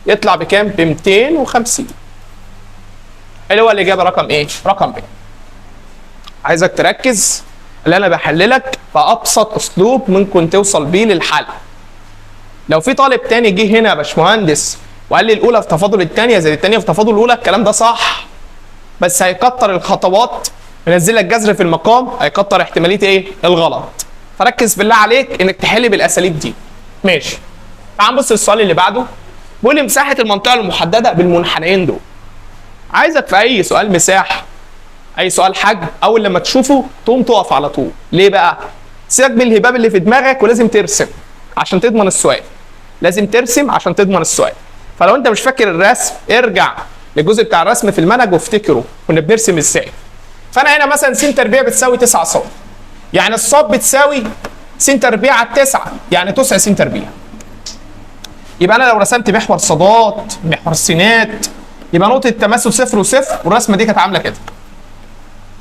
يطلع بكام؟ ب 250. اللي هو الاجابه رقم ايه؟ رقم ب. عايزك تركز اللي انا بحللك بابسط اسلوب ممكن توصل بيه للحل. لو في طالب تاني جه هنا يا باشمهندس وقال لي الاولى في تفاضل الثانيه زي الثانيه في تفاضل الاولى، الكلام ده صح، بس هيكتر الخطوات، ينزل لك جذر في المقام، هيكتر احتماليه ايه؟ الغلط. فركز بالله عليك انك تحل بالاساليب دي. ماشي. تعال نبص للسؤال اللي بعده. بيقول لي مساحه المنطقه المحدده بالمنحنيين دول. عايزك في اي سؤال مساحه، اي سؤال حجم، اول لما تشوفه تقوم تقف على طول. ليه بقى؟ سيبك من الهباب اللي في دماغك ولازم ترسم عشان تضمن السؤال. لازم ترسم عشان تضمن السؤال. فلو انت مش فاكر الرسم ارجع للجزء بتاع الرسم في المنهج وافتكره كنا بنرسم ازاي. فانا هنا مثلا س تربيع بتساوي 9 ص، يعني الصاد بتساوي س تربيع على 9، يعني 9 س تربيع. يبقى انا لو رسمت محور صادات، محور سينات، يبقى نقطه التماثل صفر وصفر، والرسمه دي كانت عامله كده.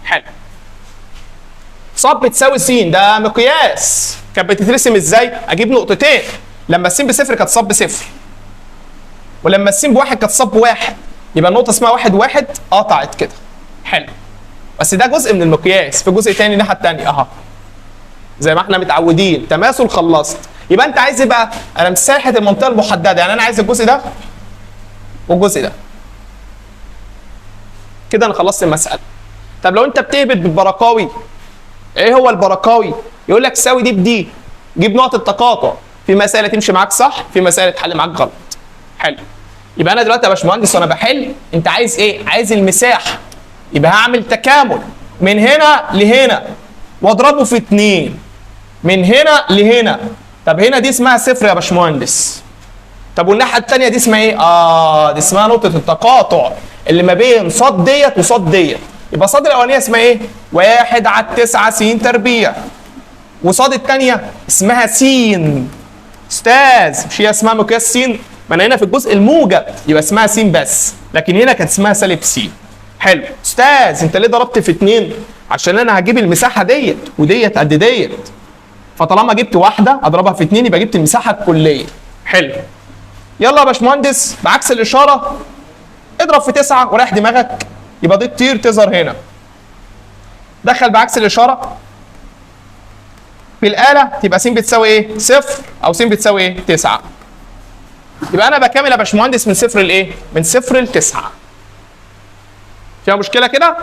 حلو. صاد بتساوي س، ده مقياس. كانت بتترسم ازاي؟ اجيب نقطتين، لما الس بصفر كانت صاد بصفر. ولما السين بواحد كانت صاد بواحد، يبقى النقطه اسمها واحد واحد قطعت كده. حلو. بس ده جزء من المقياس، في جزء تاني الناحيه التانيه اهو. زي ما احنا متعودين تماثل خلصت. يبقى انت عايز ايه بقى؟ انا مساحه المنطقه المحدده، يعني انا عايز الجزء ده والجزء ده. كده انا خلصت المساله. طب لو انت بتهبط بالبرقاوي، ايه هو البرقاوي؟ يقول لك ساوي دي بدي، جيب نقط التقاطع. في مسائل تمشي معاك صح، في مسائل تحل معاك غلط. حلو. يبقى انا دلوقتي يا باشمهندس وانا بحل، انت عايز ايه؟ عايز المساحه. يبقى هعمل تكامل من هنا لهنا واضربه في 2 من هنا لهنا. طب هنا دي اسمها صفر يا باشمهندس. طب والناحيه الثانيه دي اسمها ايه؟ دي اسمها نقطه التقاطع اللي ما بين صاد ديت وصاد ديت. يبقى صاد الاولانيه اسمها ايه؟ 1/9 س تربيع. وصاد الثانيه اسمها س. استاذ مش هي اسمها مقياس س؟ ما انا هنا في الجزء الموجب يبقى اسمها س بس، لكن هنا كانت اسمها سالب س. حلو. استاذ انت ليه ضربت في 2؟ عشان انا هجيب المساحه ديت وديت قد ديت، فطالما جبت واحده اضربها في 2 يبقى جبت المساحه الكليه. حلو. يلا يا باشمهندس بعكس الاشاره اضرب في 9 وريح دماغك، يبقى دي تطير تظهر هنا. دخل بعكس الاشاره في الاله تبقى س بتساوي ايه؟ صفر، او س بتساوي ايه؟ 9. يبقى انا بكامل يا باشمهندس من صفر لايه؟ من صفر ل 9. فيها مشكله كده؟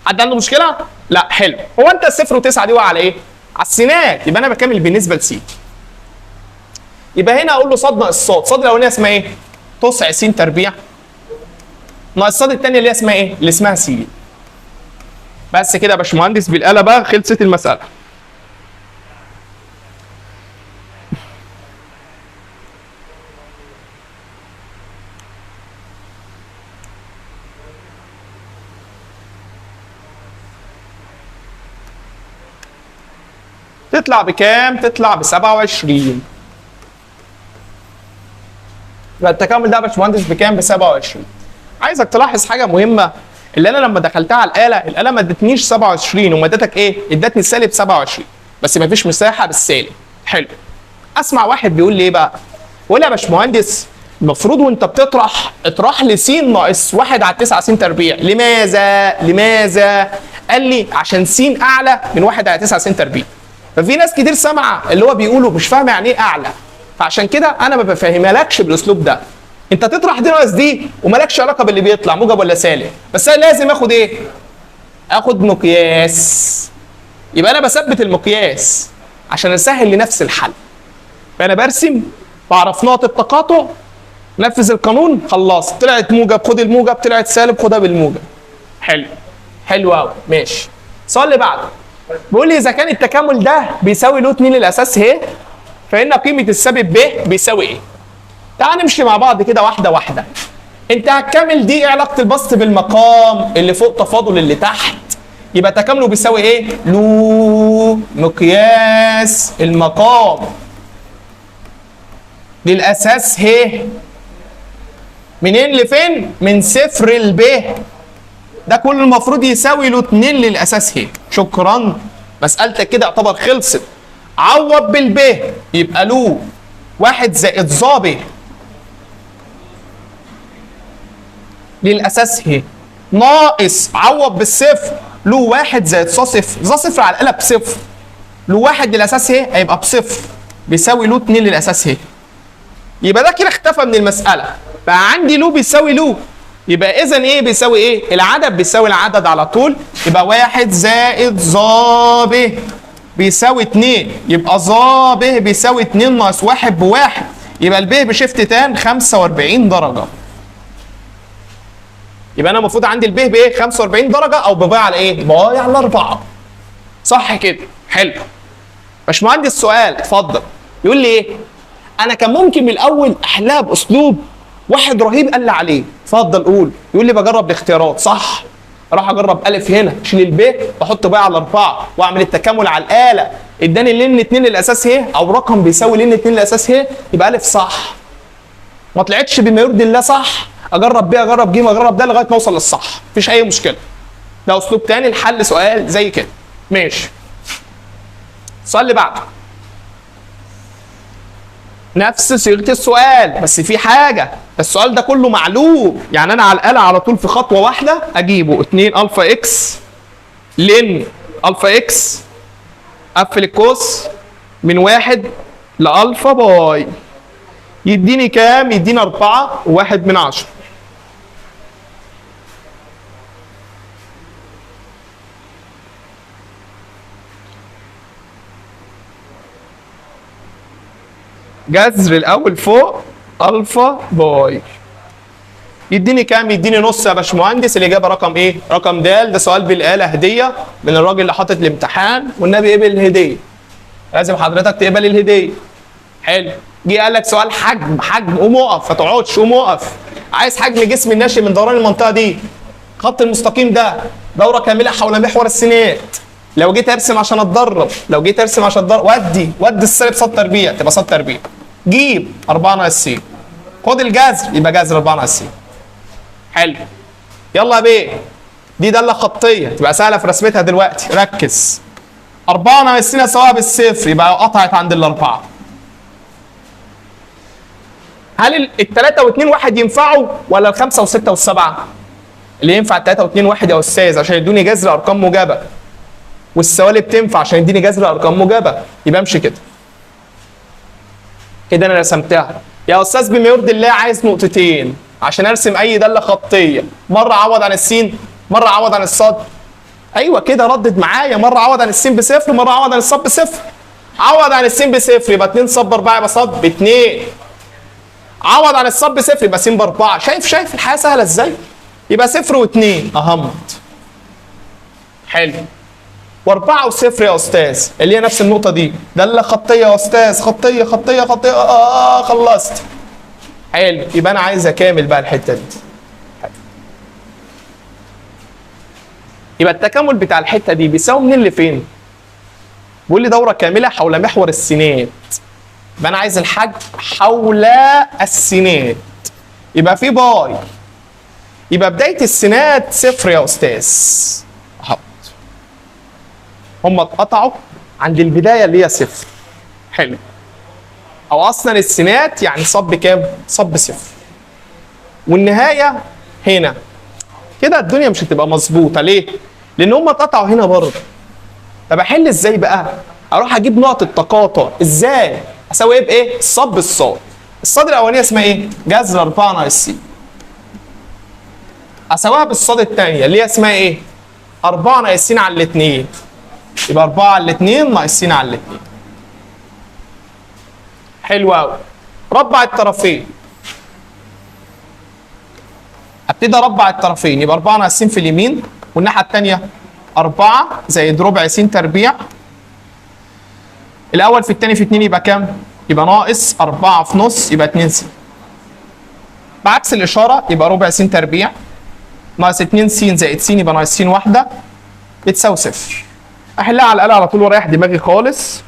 حد عنده مشكله؟ لا. حلو. هو انت الصفر و9 دي واقعه على ايه؟ على السينات، يبقى انا بكامل بالنسبه لس. يبقى هنا اقول له صاد ناقص صاد، صاد الاولانيه اسمها ايه؟ تسع س تربيع ناقص صاد الثانيه اللي هي اسمها ايه؟ اللي اسمها س. بس كده يا باشمهندس بالاله بقى خلصت المساله. تطلع بكام؟ تطلع ب 27. يبقى التكامل ده يا باشمهندس بكام؟ ب 27. عايزك تلاحظ حاجه مهمه، اللي انا لما دخلتها على الاله ما ادتنيش 27، وما ادتك ايه؟ ادتني سالب 27، بس ما فيش مساحه بالسالب. حلو. اسمع واحد بيقول لي ايه بقى؟ بيقول لي يا باشمهندس المفروض وانت بتطرح اطرح لي س ناقص 1/9 س تربيع. لماذا؟ قال لي عشان س اعلى من 1/9 س تربيع. ففي ناس كتير سامعه اللي هو بيقوله مش فاهمه يعني ايه اعلى، فعشان كده انا ما بفهمها لكش بالاسلوب ده. انت تطرح دي ناقص دي ومالكش علاقه باللي بيطلع موجب ولا سالب، بس انا لازم اخد ايه؟ اخد مقياس. يبقى انا بثبت المقياس عشان اسهل لنفس الحل. فانا برسم، بعرف نقط التقاطع، نفذ القانون، خلاص طلعت موجب خد الموجب، طلعت سالب خدها بالموجب. حلو. حلو قوي. ماشي. السؤال اللي بعده بيقول لي اذا كان التكامل ده بيساوي له 2 للاساس ه، فان قيمه السالب ب بيساوي ايه؟ تعال نمشي مع بعض كده واحده واحده. انت هتكمل دي ايه علاقه البسط بالمقام اللي فوق تفاضل اللي تحت؟ يبقى تكامله بيساوي ايه؟ له مقياس المقام للاساس ه. منين لفين؟ من صفر لب. ده كل المفروض يساوي له 2 للاساس ه. شكرا. مسألتك كده يعتبر خلصت. عوض بالب يبقى له 1 زائد ظ ب للاساس ه، ناقص عوض بالصفر له 1 زائد ص صفر. ظ صفر على القلب بصفر، له 1 للاساس ه هيبقى بصفر بيساوي له 2 للاساس ه. يبقى ده كده اختفى من المساله، بقى عندي له بيساوي له. يبقى اذا ايه بيساوي ايه؟ العدد بيساوي العدد على طول. يبقى 1 زائد ظ ب بيساوي 2، يبقى ظ ب بيساوي 2 ناقص 1 بواحد، يبقى الب بشيفت تان 45 درجه. يبقى انا المفروض عندي الب بايه؟ 45 درجه، او ببايع على ايه؟ بايع على 4. صح كده؟ حلو. باشمهندس سؤال اتفضل. يقول لي ايه؟ انا كان ممكن من الاول احلها باسلوب واحد رهيب قال لي عليه. اتفضل قول. يقول لي بجرب الاختيارات. صح. اروح اجرب الف هنا، اشيل الب واحط بايع على 4 واعمل التكامل على الاله، اداني لين 2 للاساس ه، او رقم بيساوي لين 2 للاساس ه، يبقى الف صح. ما طلعتش بما يرضي الله صح، اجرب ب اجرب ج اجرب ده لغايه ما اوصل للصح، مفيش اي مشكله. ده اسلوب تاني لحل سؤال زي كده. ماشي. السؤال اللي بعده نفس صيغه السؤال، بس في حاجه، السؤال ده كله معلوم، يعني انا على الاله على طول في خطوه واحده اجيبه 2 الفا اكس لن الفا اكس، اقفل القوس من 1 لالفا باي، يديني كام؟ يديني 4.1. جذر الاول فوق الفا باي يديني كام؟ يديني نص يا باشمهندس. الاجابه رقم ايه؟ رقم د. ده سؤال بالاله هديه من الراجل اللي حاطط الامتحان، والنبي قبل الهديه، لازم حضرتك تقبل الهديه. حلو. جه قال لك سؤال حجم قوم اقف، ما تقعدش، قوم اقف. عايز حجم جسم الناشئ من دوران المنطقه دي، خط المستقيم ده دوره كامله حول محور السينات. لو جيت ارسم عشان اتدرب، لو جيت ارسم عشان اتدرب، ودي السالب صاد تربيع تبقى صاد تربيع. جيب 4 ناقص س، خد الجذر يبقى جذر 4 ناقص س. حلو. يلا يا بيه، دي داله خطيه تبقى سهله في رسمتها دلوقتي، ركز. 4 ناقص س سواء بالصفر، يبقى قطعت عند الاربعه. هل الثلاثة واثنين واحد ينفعوا ولا الخمسة والستة والسبعة؟ اللي ينفع الثلاثة واثنين واحد يا أستاذ عشان يدوني جذر أرقام موجبة، والسوالب تنفع عشان يديني جذر أرقام موجبة، يبقى امشي كده. كده أنا رسمتها. يا أستاذ بما يرضي الله عايز نقطتين عشان أرسم أي دالة خطية، مرة أعوض عن السين، مرة أعوض عن الصاد. أيوه كده، ردد معايا، مرة أعوض عن السين بصفر، مرة أعوض عن الصاد بصفر. عوض عن السين بصفر يبقى 2 صاد ب4 يبقى صاد ب2. عوض عن الصاد بصفر يبقى س ب4. شايف الحياه سهله ازاي؟ يبقى صفر و2 اهمت. حلو. و4 و0 يا استاذ اللي هي نفس النقطه دي، داله خطيه يا استاذ، خطيه خطيه خطيه. خلصت. حلو. يبقى انا عايز اكامل بقى الحته دي. حلو. يبقى التكامل بتاع الحته دي بيساوي منين لفين؟ بيقول لي دوره كامله حول محور السينات، يبقى انا عايز الحجم حول السينات، يبقى في باي، يبقى بدايه السينات صفر يا استاذ. احط هم اتقطعوا عند البدايه اللي هي صفر. حلو. او اصلا السينات يعني صاد بكام؟ صاد بصفر. والنهايه هنا. كده الدنيا مش هتبقى مظبوطه. ليه؟ لان هم اتقطعوا هنا برضه. طب احل ازاي بقى؟ اروح اجيب نقط التقاطع. ازاي؟ اساوي ايه بايه؟ الصاد بالصاد. الصاد الاولانيه اسمها ايه؟ جذر 4 ناقص س. اساويها بالصاد الثانيه اللي هي اسمها ايه؟ 4 ناقص س على الاثنين. يبقى 4 على الاثنين ناقص س على الاثنين. حلو قوي. ربع الطرفين. ابتدي اربع الطرفين، يبقى 4 ناقص س في اليمين، والناحيه الثانيه 4 زائد ربع س تربيع. الاول في الثاني في 2 يبقى كام؟ يبقى ناقص 4 في نص يبقى 2 س. بعكس الاشاره يبقى ربع س تربيع ناقص 2 س زائد س يبقى ناقص س واحده بتساوي صفر. احلها على الاله على طول واريح دماغي خالص.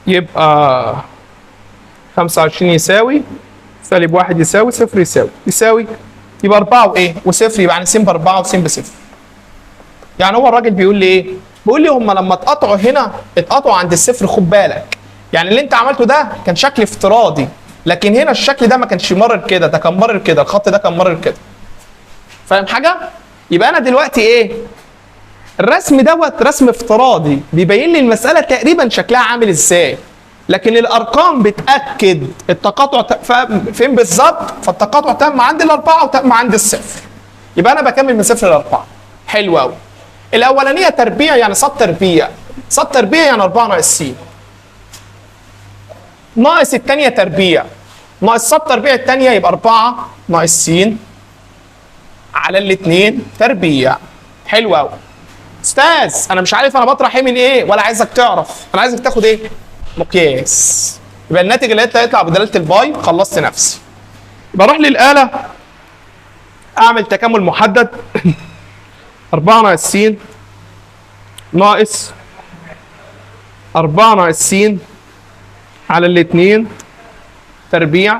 يبقى 25 يساوي سالب 1 يساوي صفر يساوي يبقى 4 وايه؟ وصفر، يبقى يعني س ب4 وس بصفر. يعني هو الراجل بيقول لي ايه؟ بيقول لي هم لما اتقطعوا هنا اتقطعوا عند الصفر. خد بالك، يعني اللي انت عملته ده كان شكل افتراضي، لكن هنا الشكل ده ما كانش مرر كده، ده كان مرر كده، الخط ده كان مرر كده. فاهم حاجه؟ يبقى انا دلوقتي ايه؟ الرسم دوت رسم افتراضي بيبين لي المساله تقريبا شكلها عامل ازاي، لكن الارقام بتاكد التقاطع فين بالظبط. فالتقاطع تم عند الاربعه وتم عند الصفر. يبقى انا بكمل من صفر لاربعه. حلو قوي. الاولانيه تربيع يعني صاد تربيع، صاد تربيع يعني 4 ناقص س، ناقص الثانيه تربيع ناقص صاد تربيع الثانيه يبقى 4 ناقص س على الاثنين تربيع. حلو قوي. استاذ انا مش عارف انا بطرح ايه من ايه، ولا عايزك تعرف، انا عايزك تاخد ايه؟ مقياس. يبقى الناتج اللي هيطلع بدلاله الباي. خلصت نفسي. يبقى اروح للاله اعمل تكامل محدد 4 ناقص س ناقص 4 ناقص س على الاثنين تربيع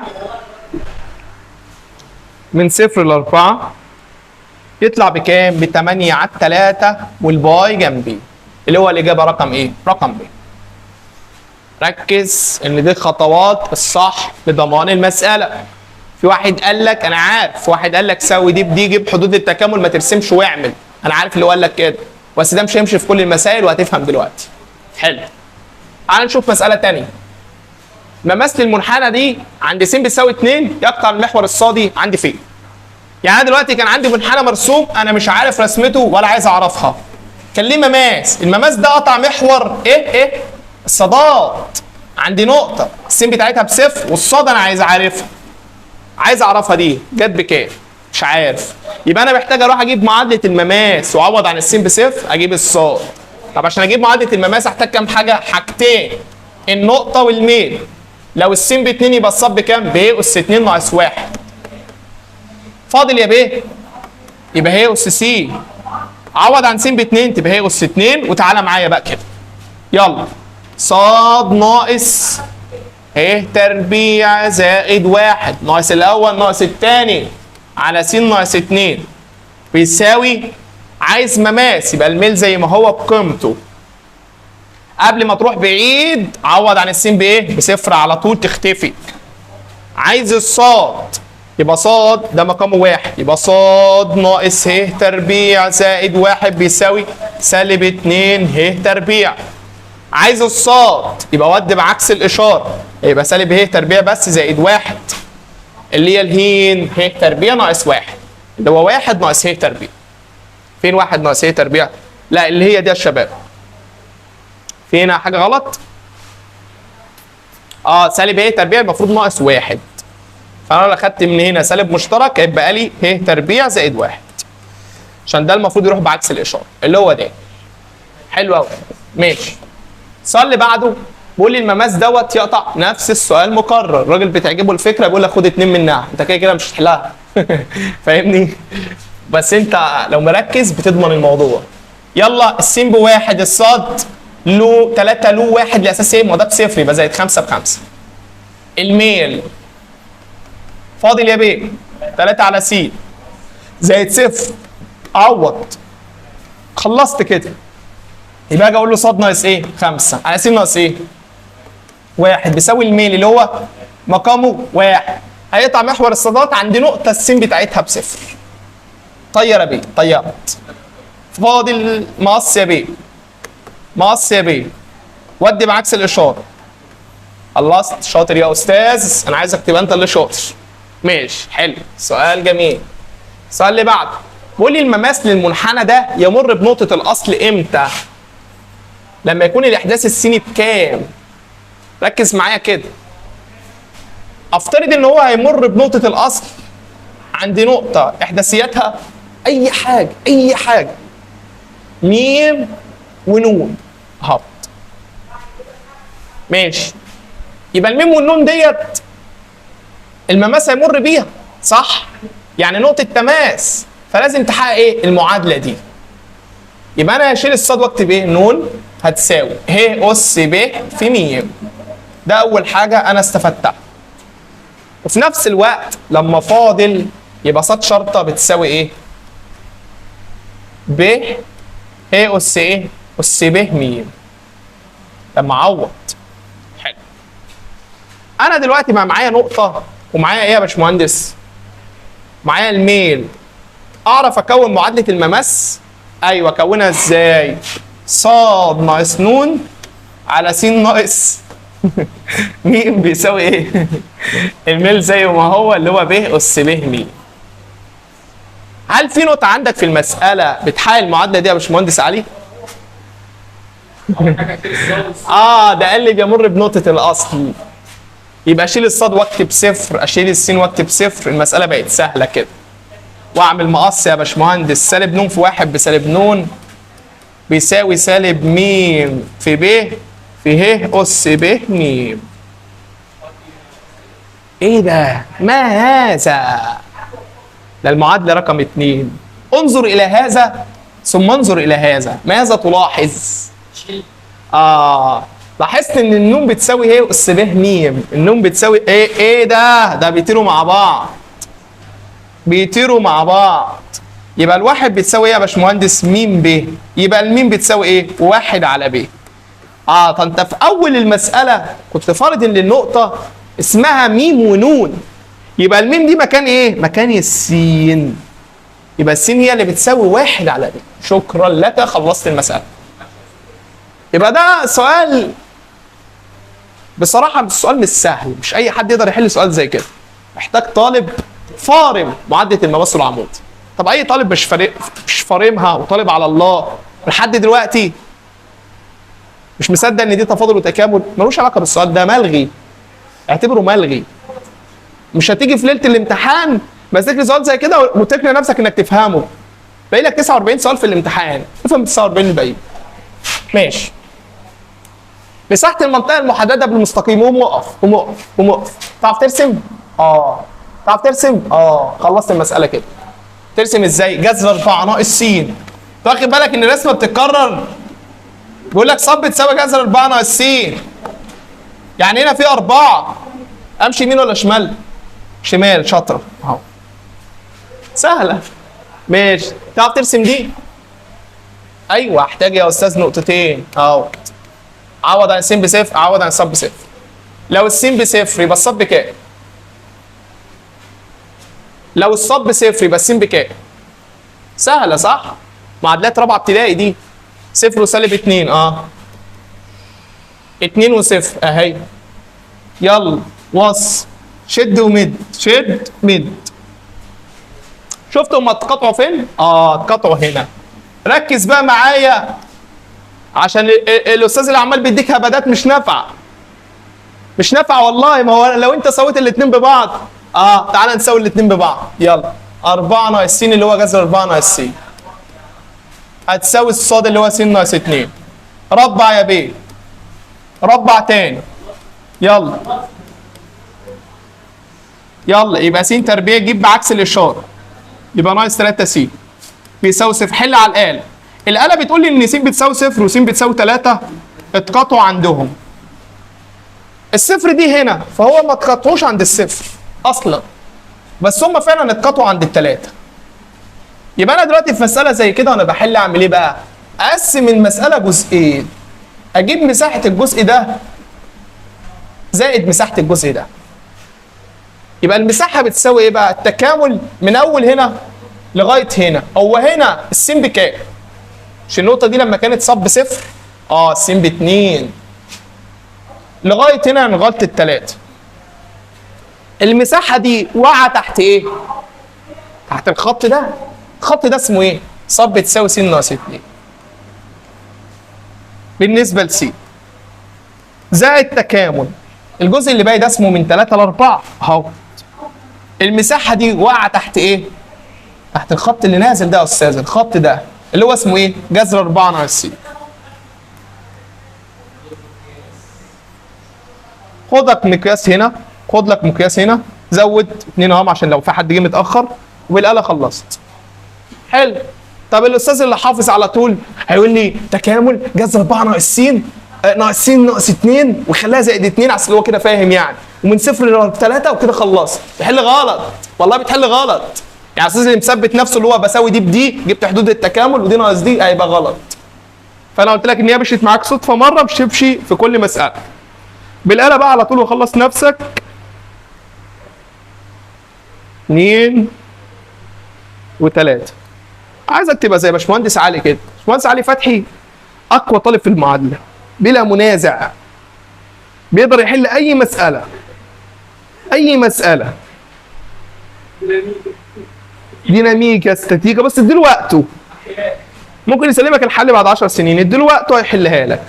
من صفر ل4 يطلع بكام؟ ب8 على 3 والباي جنبي. اللي هو الاجابه رقم ايه؟ رقم ب. ركز ان دي الخطوات الصح لضمان المساله. في واحد قال لك انا عارف، في واحد قال لك سوي دي بدي، جيب حدود التكامل ما ترسمش واعمل. انا عارف اللي هو قال لك كده، بس ده مش هيمشي في كل المسائل وهتفهم دلوقتي. حلو. تعال نشوف مساله ثانيه. مماثل المنحنى دي عند س بتساوي 2 يقطع المحور الصادي عندي فين؟ يعني انا دلوقتي كان عندي منحنى مرسوم انا مش عارف رسمته ولا عايز اعرفها. كان ليه مماس، المماس ده قطع محور ايه؟ الصادات. عندي نقطة الس بتاعتها بصفر والصاد انا عايز اعرفها. عايز اعرفها دي جت بكام؟ مش عارف. يبقى انا محتاج اروح اجيب معادلة المماس واعوض عن الس بصفر اجيب الصاد. طب عشان اجيب معادلة المماس احتاج كام حاجة؟ حاجتين، النقطة والميل. لو الس ب2 يبقى الصاد بكام؟ ب اس 2 ناقص 1. فاضل يا ب يبقى هي اس س. عوض عن س ب2 تبقى هي اس 2. وتعالى معايا بقى كده. يلا صاد ناقص ه تربيع زائد 1 ناقص الاول ناقص الثاني على س ناقص 2 بيساوي، عايز مماس يبقى الميل زي ما هو بقيمته. قبل ما تروح بعيد عوض عن الس بايه؟ بصفر على طول تختفي. عايز الصاد يبقى صاد ده مقامه 1 يبقى صاد ناقص ه تربيع زائد 1 بيساوي سالب 2 ه تربيع. عايز الصاد يبقى ود بعكس الاشاره يبقى سالب ه تربيع بس زائد 1 اللي هي الهين ه تربيع ناقص 1 اللي هو 1 ناقص ه تربيع. فين 1 ناقص ه تربيع؟ لا اللي هي دي يا شباب. في هنا حاجه غلط؟ سالب ه تربيع المفروض ناقص 1. فانا لو اخدت من هنا سالب مشترك هيبقى لي ه تربيع زائد 1 عشان ده المفروض يروح بعكس الاشاره اللي هو ده. حلو قوي. ماشي. السؤال اللي بعده بيقول لي المماس دوت يقطع. نفس السؤال مكرر، الراجل بتعجبه الفكره بيقول لك خد 2 منها، انت كده كده مش هتحلها. فاهمني؟ بس انت لو مركز بتضمن الموضوع. يلا الس ب1 الصاد له 3 له 1 لاساس ايه؟ ما هو ده بصفر يبقى زائد 5 ب5. الميل فاضل يا بيه 3 على س زائد صفر. عوض. خلصت كده. يبقى اجي اقول له صاد ناقص ايه؟ 5 على س ناقص ايه؟ 1 بيساوي الميل اللي هو مقامه 1. هيقطع محور الصادات عند نقطة الس بتاعتها بصفر. طير يا بيه، طيرت. فاضل مقص يا بيه. مقص يا بيه. ودي بعكس الإشارة. خلصت؟ شاطر يا أستاذ، أنا عايزك تبقى أنت اللي شاطر. ماشي، حلو، سؤال جميل. السؤال اللي بعده بيقول لي المماس للمنحنى ده يمر بنقطة الأصل إمتى؟ لما يكون الإحداث السيني بكام؟ ركز معايا كده. افترض ان هو هيمر بنقطة الاصل عند نقطة احداثياتها اي حاجة ميم ونون هبط. ماشي. يبقى الميم والنون ديت المماس هيمر بيها صح؟ يعني نقطة تماس، فلازم تحقق ايه؟ المعادلة دي. يبقى انا هشيل الصاد واكتب ايه؟ نون هتساوي ه اس ب في ميم. ده اول حاجة انا استفدتها. وفي نفس الوقت لما فاضل يبقى صاد شرطة بتساوي ايه؟ ب ه اس ايه؟ اس ب ميم. لما اعوض. حلو. انا دلوقتي بقى معايا نقطة ومعايا ايه يا باشمهندس؟ معايا الميل. اعرف اكون معادلة المماس؟ ايوه اكونها ازاي؟ صاد ناقص نون على س ناقص ميم بيساوي ايه؟ الميل زي ما هو اللي هو ب اس ب ميم. هل في نقطة عندك في المسألة بتحقق المعادلة دي يا باشمهندس علي؟ ده قال لي بيمر بنقطة الأصل. يبقى أشيل الصاد واكتب صفر، أشيل السين واكتب صفر، المسألة بقت سهلة كده. وأعمل مقص يا باشمهندس، سالب نون في 1 بسالب نون بيساوي سالب ميم في ب في ه أس ب ميم. إيه ده؟ ما هذا؟ ده المعادلة رقم 2. انظر إلى هذا ثم انظر إلى هذا، ماذا تلاحظ؟ لاحظت إن النون بتساوي ه أس ب ميم، النون بتساوي إيه ده؟ ده بيطيروا مع بعض. بيطيروا مع بعض. يبقى الواحد بتساوي ايه يا باشمهندس؟ م ب. يبقى الميم بتساوي ايه؟ 1 على ب. طب انت في اول المساله كنت فارض ان النقطه اسمها م ونون، يبقى الميم دي مكان ايه؟ مكان السين. يبقى السين هي اللي بتساوي 1 على ب. شكرا لك، خلصت المساله. يبقى ده سؤال بصراحه السؤال مش سهل، مش اي حد يقدر يحل سؤال زي كده، محتاج طالب فارم معادله المماس والعمود. طب اي طالب مش فارمها وطالب على الله لحد دلوقتي مش مصدق ان دي تفاضل وتكامل، ملوش علاقه بالسؤال ده، ملغي، اعتبره ملغي. مش هتيجي في ليله الامتحان ماسك لي سؤال زي كده وتقنع نفسك انك تفهمه. باقي لك 49 سؤال في الامتحان، افهم 49 الباقيين. ماشي. مساحه المنطقه المحدده بالمستقيم، قوم اقف قوم اقف قوم اقف. تعرف ترسم؟ تعرف ترسم؟ خلصت المساله كده. ترسم ازاي؟ جذر 4 ناقص س. واخد بالك ان الرسمه بتتكرر؟ بيقول لك ص بتساوي جذر 4 ناقص س. يعني هنا في 4. امشي يمين ولا شمال؟ شمال. شاطره اهو. سهله. ماشي. تعرف ترسم دي؟ ايوه. احتاج يا استاذ نقطتين اهو. عوض عن الس بصفر، عوض عن الص بصفر. لو الس بصفر يبقى الص بكام؟ لو الص بصفر يبقى الس بكام؟ سهله صح؟ معادلات رابعه ابتدائي دي. صفر وسالب 2 2 وصفر اهي. يلا وص شد ومد، شد مد. شفتوا هما اتقطعوا فين؟ اتقطعوا هنا. ركز بقى معايا عشان الاستاذ اللي عمال بيديك هبدات مش نافعه. مش نافعه والله. ما هو لو انت سويت الاثنين ببعض تعالى نساوي الاثنين ببعض. يلا 4 ناقص س اللي هو جذر 4 ناقص س هتساوي الصاد اللي هو س ناقص 2. ربع يا بيه. ربع تاني. يلا يبقى س تربيع جيب بعكس الاشاره. يبقى ناقص 3 س بيساوي صفر. حل على الآلة. الآلة بتقول لي ان س بتساوي صفر وس بتساوي 3 اتقطعوا عندهم. الصفر دي هنا فهو ما اتقطعوش عند الصفر اصلا، بس هم فعلا اتقطعوا عند الثلاثه. يبقى انا دلوقتي في مساله زي كده وانا بحل اعمل ايه بقى؟ اقسم المساله جزئين، اجيب مساحه الجزء ده زائد مساحه الجزء ده. يبقى المساحه بتساوي ايه بقى؟ التكامل من اول هنا لغايه هنا. هو هنا الس بكام؟ مش النقطه دي لما كانت ص بصفر؟ الس ب2 لغايه هنا لغايه الثلاثه. المساحه دي واقعه تحت ايه؟ تحت الخط ده. الخط ده اسمه ايه؟ ص بتساوي س ناقص 2 بالنسبه لس زائد تكامل. الجزء اللي باقي ده اسمه من 3 ل 4 اهو. المساحه دي واقعه تحت ايه؟ تحت الخط اللي نازل ده يا استاذ. الخط ده اللي هو اسمه ايه؟ جذر 4 ناقص س. خد لك مقياس هنا، خد لك مقياس هنا، زود 2 اهم عشان لو في حد جه متاخر، وبالاله خلصت. حلو. طب الاستاذ اللي حافظ على طول هيقول لي تكامل جذر 4 ناقص س ناقص س ناقص 2 وخليها زائد 2 عشان هو كده فاهم يعني، ومن 0 ل 3 وكده خلصت. بيحل غلط والله، بتحل غلط. يعني الاستاذ اللي مثبت نفسه اللي هو بساوي دي بدي، جبت حدود التكامل ودي ناقص دي، هيبقى غلط. فانا قلت لك ان هي مشيت معاك صدفه مره، مش تمشي في كل مساله. بالاله بقى على طول وخلص نفسك. 2 و3. عايزك تبقى زي باشمهندس علي كده. باشمهندس علي فتحي اقوى طالب في المعادله بلا منازع، بيقدر يحل اي مساله. اي مساله ديناميكا استاتيكا، بس اديله وقته. ممكن يسلمك الحل بعد 10 سنين، اديله وقته هيحلها لك،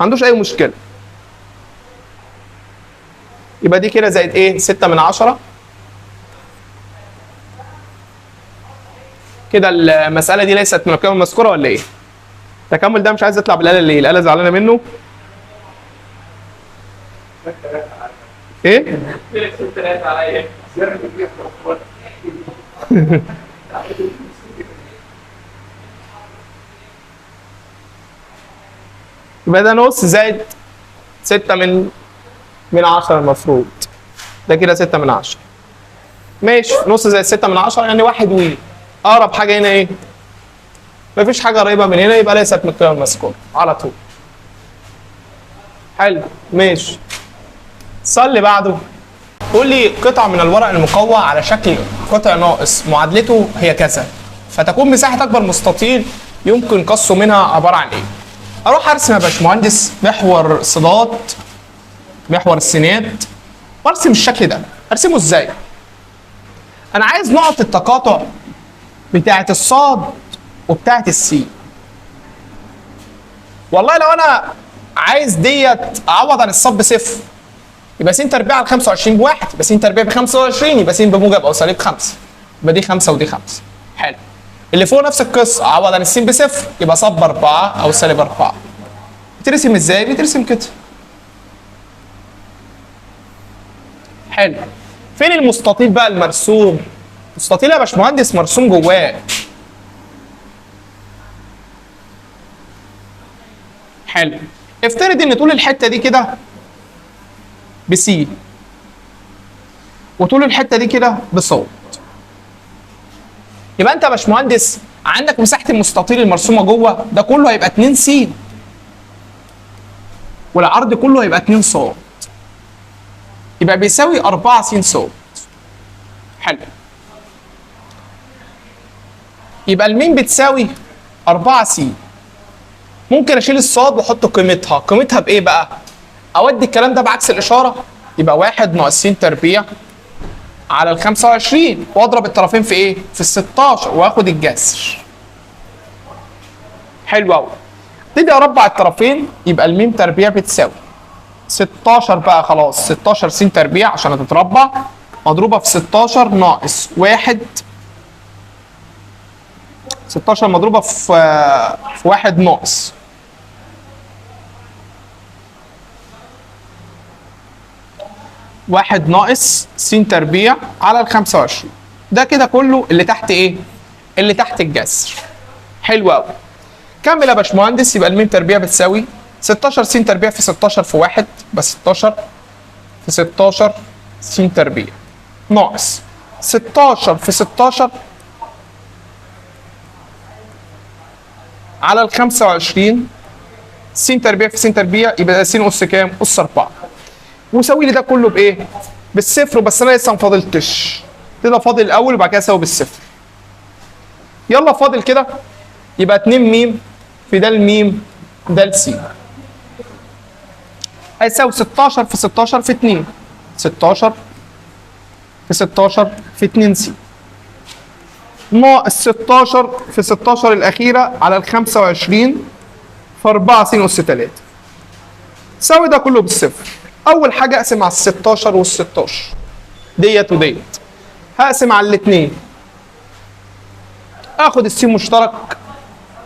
ما عندوش اي مشكله. يبقى دي كده زائد ايه؟ 6 من 10. كده المساله دي ليست من القيم المذكوره ولا ايه؟ التكامل ده مش عايز يطلع بالاله ليه؟ الاله زعلانه منه. ايه؟ يبقى ده نص زائد 6 من 10 المفروض. ده كده 6 من 10. ماشي. نص زائد 6 من 10 يعني 1 و اقرب حاجه هنا ايه؟ مفيش حاجه قريبه من هنا، يبقى ليست من القيم المذكوره على طول. حلو ماشي. السؤال اللي بعده قول لي قطعه من الورق المقوى على شكل قطع ناقص معادلته هي كذا، فتكون مساحه اكبر مستطيل يمكن قصه منها عباره عن ايه؟ اروح ارسم يا باشمهندس محور صادات، محور السينات، وارسم الشكل ده. ارسمه ازاي؟ انا عايز نقط التقاطع بتاعه الصاد وبتاعه السين. والله لو انا عايز ديت اعوض عن الصاد بصفر، يبقى س تربيع على 25 بواحد، يبقى س تربيع ب 25، يبقى س بموجب او سالب 5، يبقى دي 5 ودي 5. حلو. اللي فوق نفس القصه، اعوض عن الس بصفر، يبقى ص ب 4 او سالب 4. بترسم ازاي؟ بترسم كده. حلو. فين المستطيل بقى المرسوم؟ المستطيل يا باشمهندس مرسوم جواه. حلو. افترض ان طول الحته دي كده بسي، وطول الحته دي كده بصاد. يبقى انت يا باشمهندس عندك مساحه المستطيل المرسومه جوه ده كله هيبقى 2 س، والعرض كله هيبقى 2 ص، يبقى بيساوي 4 س ص. حلو. يبقى المين بتساوي 4 س. ممكن اشيل الصاد واحط قيمتها، قيمتها بايه بقى؟ اودي الكلام ده بعكس الاشاره، يبقى 1 ناقص س تربيع على ال 25، واضرب الطرفين في ايه؟ في ال 16 واخد الجذر. حلو قوي. ابتدي اربع الطرفين، يبقى الميم تربيع بتساوي 16 بقى خلاص، 16 س تربيع عشان هتتربع مضروبه في 16 ناقص 1، 16 مضروبه في 1 ناقص 1 ناقص س تربيع على ال 25. ده كده كله اللي تحت ايه؟ اللي تحت الجذر. حلو قوي. كمل يا باشمهندس. يبقى الميم تربيع بتساوي 16 س تربيع في 16 في 1، يبقى 16 في 16 س تربيع ناقص 16 في 16 على ال 25 س تربيع في س تربيع، يبقى س اس كام؟ اس 4. وساوي لي ده كله بايه؟ بالصفر. بس انا لسه ما فاضلتش كده، فاضل الاول وبعد كده اساوي بالصفر. يلا فاضل كده. يبقى 2 م في ده الميم ده الس هيساوي 16 في 16 في 2، 16 في 16 في 2 س ناقص 16 في 16 الاخيره على ال 25 في 4 س اس 3. ساوي ده كله بالصفر. اول حاجه اقسم على ال 16 وال 16 ديت وديت، هقسم على الاثنين، اخد الس مشترك،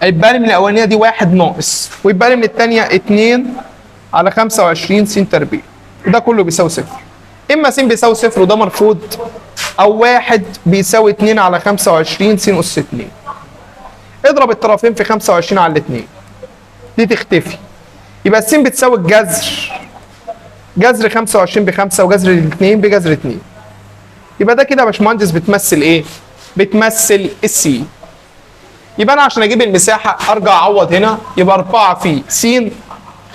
هيبقى لي من الاولانيه دي 1 ناقص، ويبقى لي من الثانيه 2 على 25 س تربيع، وده كله بيساوي صفر. اما س بيساوي صفر وده مرفوض، او 1 بيساوي 2 على 25 س اس 2. اضرب الطرفين في 25 على الاثنين، دي تختفي. يبقى الس بتساوي الجذر، جذر 25 ب5 وجذر الاثنين بجذر 2. يبقى ده كده يا باشمهندس بتمثل ايه؟ بتمثل السي. يبقى انا عشان اجيب المساحه ارجع اعوض هنا، يبقى 4 في س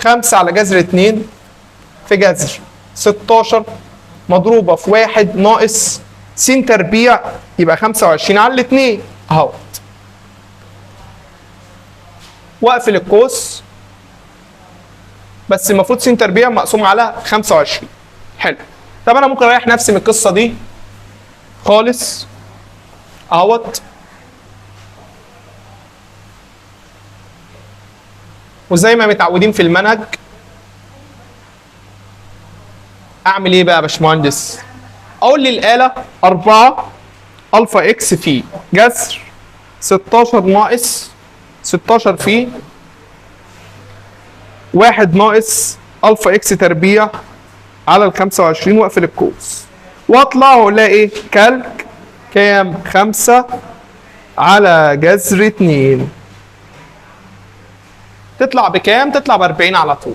5 على جذر 2 في جذر 16 مضروبه في 1 ناقص س تربيع، يبقى 25 على الاثنين اهوت، واقفل القوس. بس المفروض س تربيع مقسوم على 25. حلو. طب انا ممكن اريح نفسي من القصه دي خالص اهوت، وزي ما متعودين في المنهج اعمل ايه بقى يا باشمهندس؟ اقول للاله 4 الفا اكس في جذر 16 ناقص 16 في 1 ناقص الفا اكس تربيع على ال 25، واقفل القوس واطلع والاقي ايه؟ كالك كام؟ 5 على جذر 2. تطلع بكام؟ تطلع ب 40 على طول.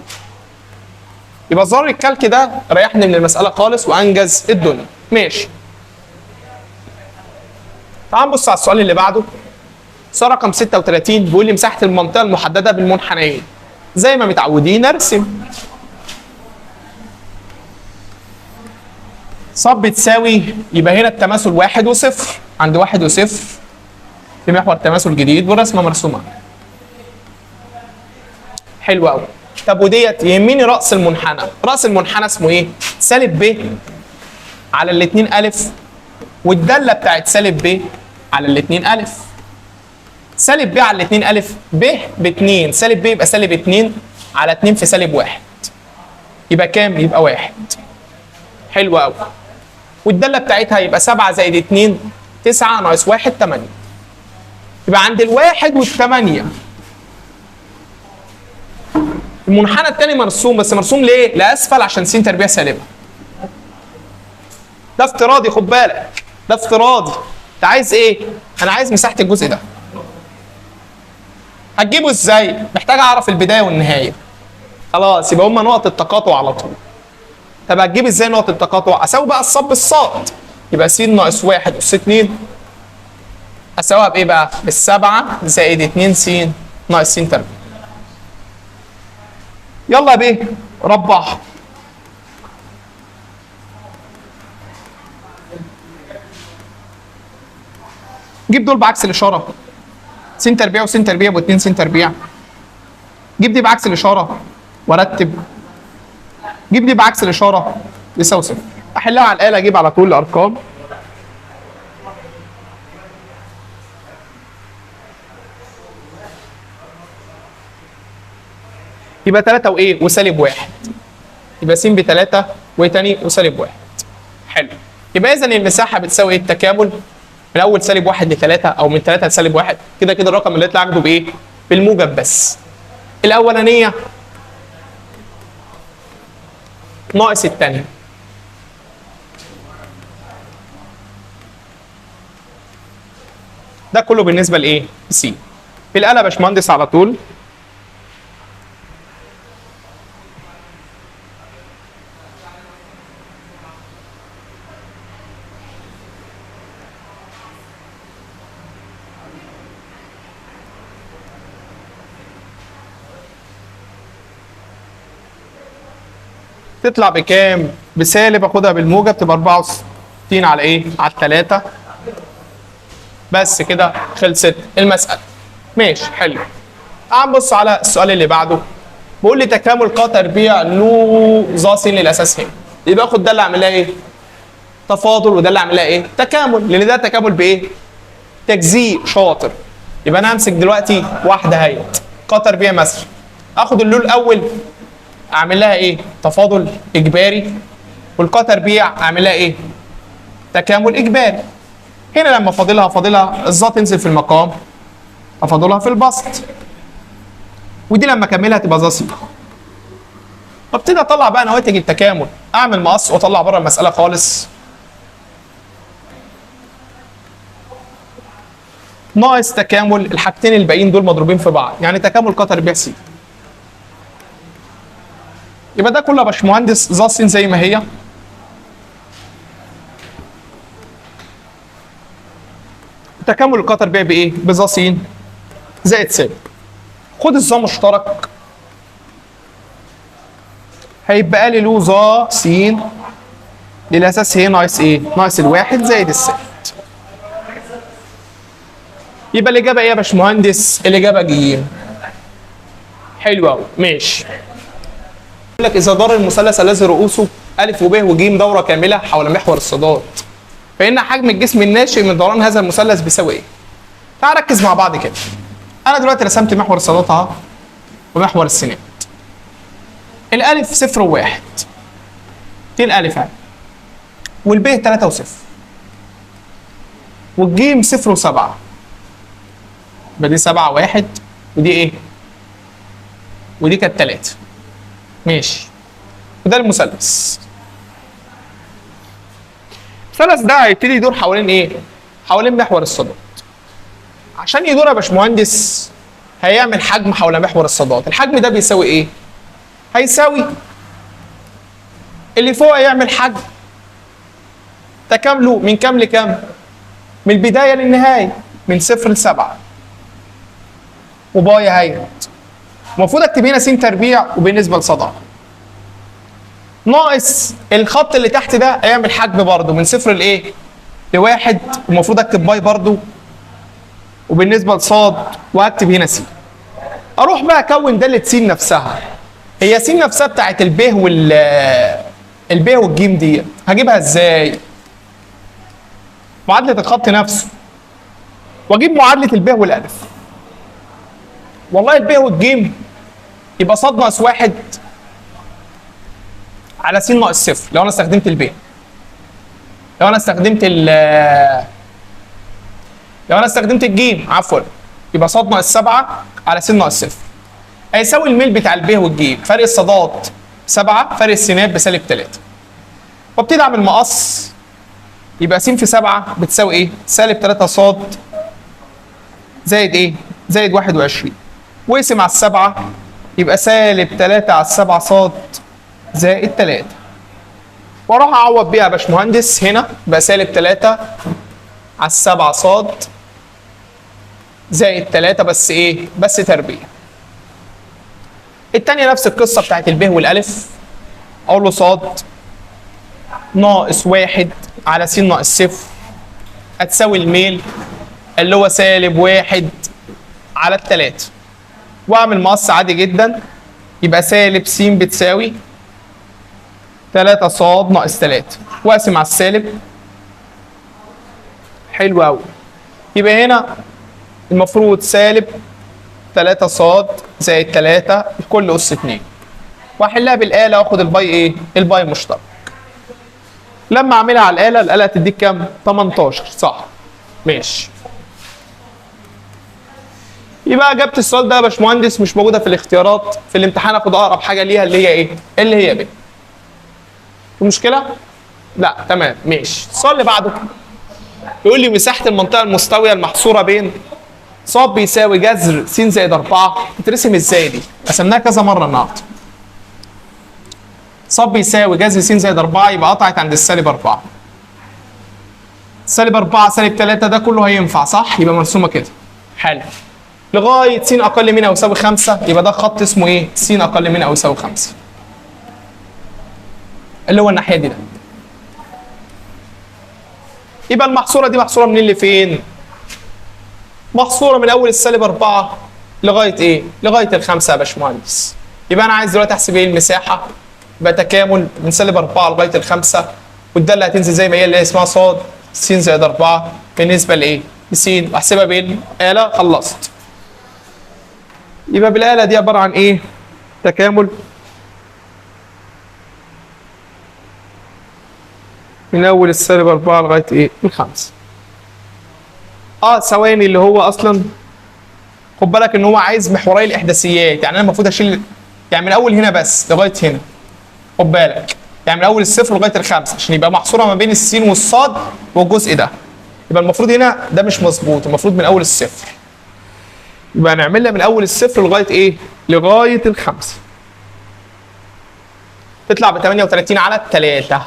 يبقى زرار الكالك ده ريحني من المساله خالص وانجز الدنيا. ماشي. تعال نبص على السؤال اللي بعده. سؤال رقم 36 بيقول لي مساحه المنطقه المحدده بالمنحنيين. زي ما متعودين ارسم. ص بتساوي، يبقى هنا التماثل 1 و0، عند 1 و0 في محور تماثل جديد والرسمه مرسومه. حلو قوي. طب وديت يهمني راس المنحنى. راس المنحنى اسمه ايه؟ سالب ب على الاتنين الف، والداله بتاعت سالب ب على الاتنين الف. سالب ب على الاتنين الف، ب ب2، سالب ب يبقى سالب 2 على 2 في سالب 1. يبقى كام؟ يبقى 1. حلو قوي. والداله بتاعتها يبقى 7 زائد 2 9 ناقص 1 8. يبقى عند الواحد والثمانية المنحنى الثاني مرسوم، بس مرسوم ليه؟ لاسفل عشان س تربيع سالبه. ده افتراضي، خد بالك، ده افتراضي. انت عايز ايه؟ انا عايز مساحه الجزء ده. هتجيبه ازاي؟ محتاج اعرف البدايه والنهايه. خلاص، يبقى هما نقط التقاطع على طول. طب هتجيب ازاي نقط التقاطع؟ اساوي بقى الصاد بالصاد. يبقى س ناقص 1 اس 2 اساويها بايه بقى؟ بال7 زائد 2 س ناقص س تربيع. يلا يا بيه ربع. جيب دول بعكس الاشاره. س تربيع وس تربيع ب 2 س تربيع. جيب دي بعكس الاشاره وارتب. جيب دي بعكس الاشاره يساوي 0. احلها على الاله، اجيب على طول الارقام. يبقى 3 وايه؟ وسالب 1. يبقى س ب3 وايه تاني؟ وسالب 1. حلو. يبقى اذا المساحه بتساوي ايه؟ التكامل من اول سالب 1 ل3 او من 3 لسالب 1. كده كده الرقم اللي يطلع اخده بايه؟ بالموجب بس. الاولانيه ناقص الثانيه. ده كله بالنسبه لايه؟ س. في الاله يا باشمهندس على طول. تطلع بكام؟ بسالب، اخدها بالموجب تبقى 64 على ايه؟ على 3. بس كده خلصت المسألة. ماشي حلو. تعال نبص على السؤال اللي بعده. بيقول لي تكامل ق تربيع لو ظ س للاساس ه. يبقى اخد ده اللي اعمل لها ايه؟ تفاضل، وده اللي اعمل لها ايه؟ تكامل، لان ده تكامل بايه؟ تجزيء. شاطر. يبقى انا همسك دلوقتي واحده اهيت ق تربيع مثلا. اخد اللو الاول اعمل لها ايه؟ تفاضل اجباري، والق تربيع اعمل لها ايه؟ تكامل اجباري. هنا لما فاضلها الظا تنزل في المقام، افاضلها في البسط. ودي لما اكملها تبقى ظا س. وابتدي اطلع بقى نواتج التكامل، اعمل مقص واطلع بره المساله خالص. ناقص تكامل الحاجتين الباقيين دول مضروبين في بعض، يعني تكامل ق تربيع س. يبقى ده كله يا باشمهندس ظا س زي ما هي. تكامل الق تربيع بايه؟ بظا س زائد س. خد الظا مشترك، هيبقى لي له ظا س للاساس ه ناقص ايه؟ ناقص الواحد زائد الست. يبقى الاجابه ايه يا باشمهندس؟ الاجابه ج. حلو قوي. ماشي. يقول لك اذا دار المثلث الذي رؤوسه ا وب وج دوره كامله حول محور الصادات، فان حجم الجسم الناشئ من دوران هذا المثلث بيساوي ايه؟ تعال ركز مع بعض كده. انا دلوقتي رسمت محور الصادات اهو ومحور السينات. الالف 0 و1 دي الالف اهي، والب 3 و0، والجيم 0 و7. يبقى دي 7 1 ودي ايه؟ ودي كانت 3. ماشي. وده المثلث. المثلث ده هيبتدي يدور حوالين ايه؟ حوالين محور الصادات. عشان يدور يا باشمهندس هيعمل حجم حول محور الصادات. الحجم ده بيساوي ايه؟ هيساوي اللي فوق يعمل حجم تكامله من كام لكام؟ من البدايه للنهايه من 0 ل7 وباي اهيت. المفروض اكتب هنا س تربيع وبالنسبه لصدى ناقص الخط اللي تحت ده هيعمل حجم برضه من 0 لايه؟ ل1. المفروض اكتب باي برضه وبالنسبه لصاد وهكتب هنا س. اروح بقى اكون داله س نفسها. هي س نفسها بتاعت الب والجيم دي هجيبها ازاي؟ معادله الخط نفسه واجيب معادله الب والالف. والله الب والجيم يبقى ص ناقص 1 على س ناقص 0 لو انا استخدمت الب. لو انا استخدمت الجيم عفوا يبقى ص ناقص 7 على س ناقص 0 هيساوي الميل بتاع الب والجيم. فرق الصادات 7 فرق السينات بسالب 3. وابتدي اعمل مقص يبقى س في 7 بتساوي ايه؟ سالب 3 ص زائد ايه؟ زائد 21 واقسم على السبعة يبقى سالب 3 على السبعة ص زائد 3. واروح اعوض بيها يا باشمهندس هنا يبقى سالب 3 على السبعة ص زائد 3 بس ايه؟ بس تربيع. التانية نفس القصة بتاعت الب والالف اقول له ص ناقص 1 على س ناقص 0 هتساوي الميل اللي هو سالب 1 على 3 واعمل مقص عادي جدا يبقى سالب س بتساوي 3 ص ناقص 3 واقسم على السالب. حلو قوي. يبقى هنا المفروض سالب 3 ص زائد 3 الكل اس 2 واحلها بالاله واخد الباي ايه؟ الباي مشترك. لما اعملها على الاله هتديك كام؟ 18 صح؟ ماشي. يبقى اجابه السؤال ده يا باشمهندس مش موجوده في الاختيارات، في الامتحان اخد اقرب حاجه ليها اللي هي ايه؟ اللي هي ب. في مشكله؟ لا تمام ماشي. السؤال اللي بعده يقول لي مساحه المنطقه المستويه المحصوره بين ص بيساوي جذر س زائد 4 تترسم ازاي دي؟ قسمناها كذا مره النهارده. ص بيساوي جذر س زائد 4 يبقى قطعت عند السالب 4. سالب 4 سالب 3 ده كله هينفع صح؟ يبقى مرسومه كده. حلو. لغايه س اقل من او يساوي 5 يبقى ده خط اسمه ايه؟ س اقل من او يساوي 5. اللي هو الناحيه دي ده. يبقى المحصوره دي محصوره منين لفين؟ محصوره من اول السالب 4 لغايه ايه؟ لغايه ال5 يا باشمهندس. يبقى انا عايز دلوقتي احسب ايه المساحه؟ يبقى تكامل من سالب 4 لغايه ال5 والداله هتنزل زي ما هي اللي هي اسمها ص س زائد 4 بالنسبه لايه؟ لس واحسبها بالاله. خلصت. يبقى بالاله دي عباره عن ايه؟ تكامل من اول السالب 4 لغايه ايه؟ ال5. ثواني اللي هو اصلا خد بالك ان هو عايز محوري الاحداثيات، يعني انا المفروض اشيل يعني من اول هنا بس لغايه هنا. خد بالك يعني من اول الصفر لغايه ال5 عشان يبقى محصوره ما بين السين والصاد والجزء ده. يبقى المفروض هنا ده مش مظبوط، المفروض من اول الصفر. يبقى هنعملها من اول الصفر لغايه ايه؟ لغايه ال5. تطلع ب 38 على 3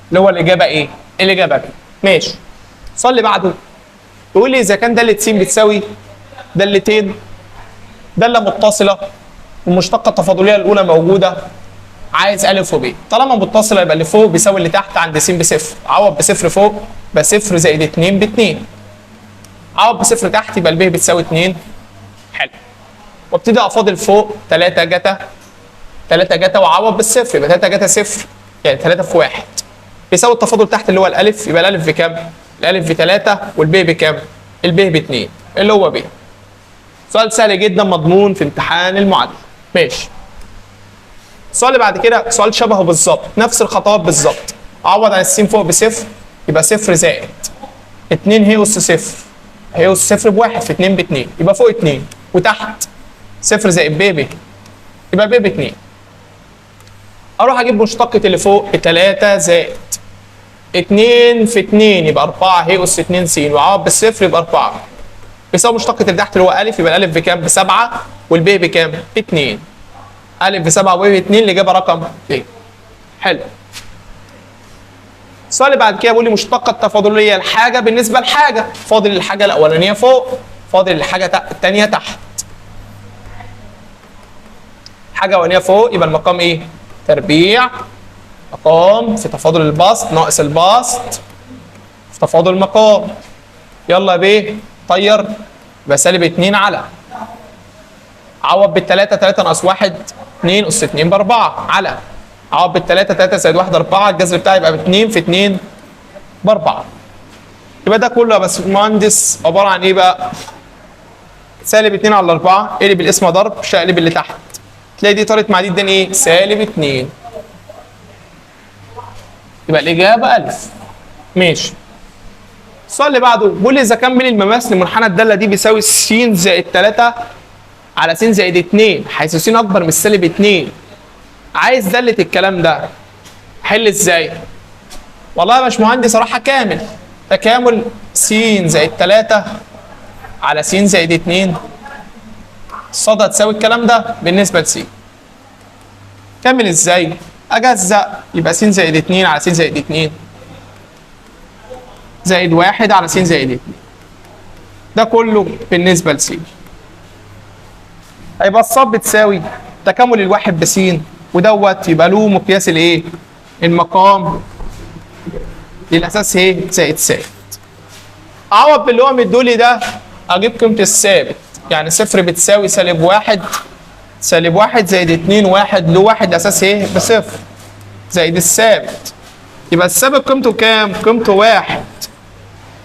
اللي هو الاجابه ايه؟ الاجابه ب. ماشي. السؤال اللي بعده يقول لي اذا كان داله س بتساوي دالتين، داله متصله والمشتقه التفاضليه الاولى موجوده، عايز ا وب. طالما متصله يبقى اللي فوق بيساوي اللي تحت عند س بصفر، عوض بصفر فوق يبقى صفر زائد 2 ب2. عوض بصفر تحت يبقى الب بتساوي 2. حلو. وابتدي افاضل فوق 3 جتا واعوض بالصفر يبقى 3 جتا صفر يعني 3 في 1 بيساوي التفاضل تحت اللي هو الالف. يبقى الالف بكام؟ الالف ب3 والب بكام؟ الب ب2 اللي هو ب. سؤال سهل جدا مضمون في امتحان المعادله. ماشي. السؤال اللي بعد كده سؤال شبهه بالظبط، نفس الخطوات بالظبط. اعوض عن السين فوق بصفر يبقى صفر زائد 2 هي اس صفر، هي اس صفر بواحد في 2 ب2 يبقى فوق 2 وتحت صفر زائد ب يبقى ب ب2. اروح اجيب مشتقة اللي فوق 3 زائد 2 في 2 يبقى 4 هي اس 2 س واعوض بالصفر يبقى 4 بيساوي مشتقة اللي تحت اللي هو الف. يبقى الالف بكام؟ ب7 والب بكام؟ ب2. الف ب7 وب ب2 الاجابه رقم ايه؟ حلو. السؤال اللي بعد كده بيقول لي مشتقة التفاضلية الحاجة بالنسبة لحاجة، فاضل الحاجة الأولانية فوق، فاضل الحاجة الثانية تحت. حاجة أولانية فوق يبقى المقام إيه؟ تربيع مقام في تفاضل البسط ناقص البسط في تفاضل المقام. يلا يا بيه طير، يبقى سالب 2 على، عوض بالثلاثة 3 ناقص 1 2 أس 2 ب4 على، عوض بالثلاثة 3 زائد 1 4، الجذر بتاعي يبقى ب 2 في 2 ب4. يبقى ده كله يا باشمهندس عبارة عن إيه بقى؟ سالب 2 على 4، اقلب الاسم ضرب شقلب اللي تحت، تلاقي دي طارت مع دي اداني إيه؟ سالب 2. يبقى الإجابة 1000. ماشي. السؤال اللي بعده بيقول لي إذا كان من المماس لمنحنى الدالة دي بيساوي س زائد 3 على س زائد 2 حيث س أكبر من سالب 2، عايز دالة الكلام ده حل إزاي؟ والله يا باشمهندس صراحة كامل، تكامل س زائد 3 على س زائد 2 الصاد هتساوي الكلام ده بالنسبة لس. كامل إزاي؟ أجزأ، يبقى س زائد 2 على س زائد 2 زائد 1 على س زائد 2، ده كله بالنسبة لس. هيبقى الصاد بتساوي تكامل الواحد بس ودوت يبقى له مقياس الايه؟ المقام للاساس ايه؟ زائد ثابت. اعوض باللي هو مدولي ده، اجيب قيمه الثابت، يعني صفر بتساوي سالب 1 سالب 1 زائد 2 1 له 1 اساس ايه؟ بصفر زائد الثابت، يبقى الثابت قيمته كام؟ قيمته 1.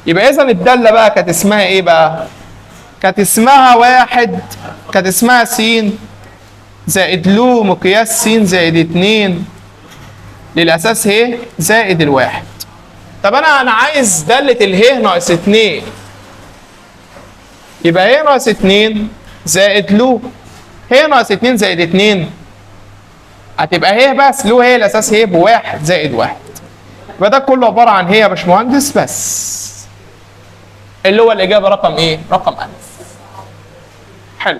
يبقى اذا الداله بقى كانت اسمها ايه بقى؟ كانت اسمها 1، كانت اسمها س زائد له مقياس س زائد 2 للاساس ه زائد الواحد. طب انا عايز داله اله ناقص 2، يبقى ه ناقص 2 زائد له، ه ناقص 2 زائد 2 هتبقى ه بس، له ه الاساس ه بواحد زائد 1. يبقى ده كله عباره عن ه يا باشمهندس بس، اللي هو الاجابه رقم ايه؟ رقم 1000. حلو.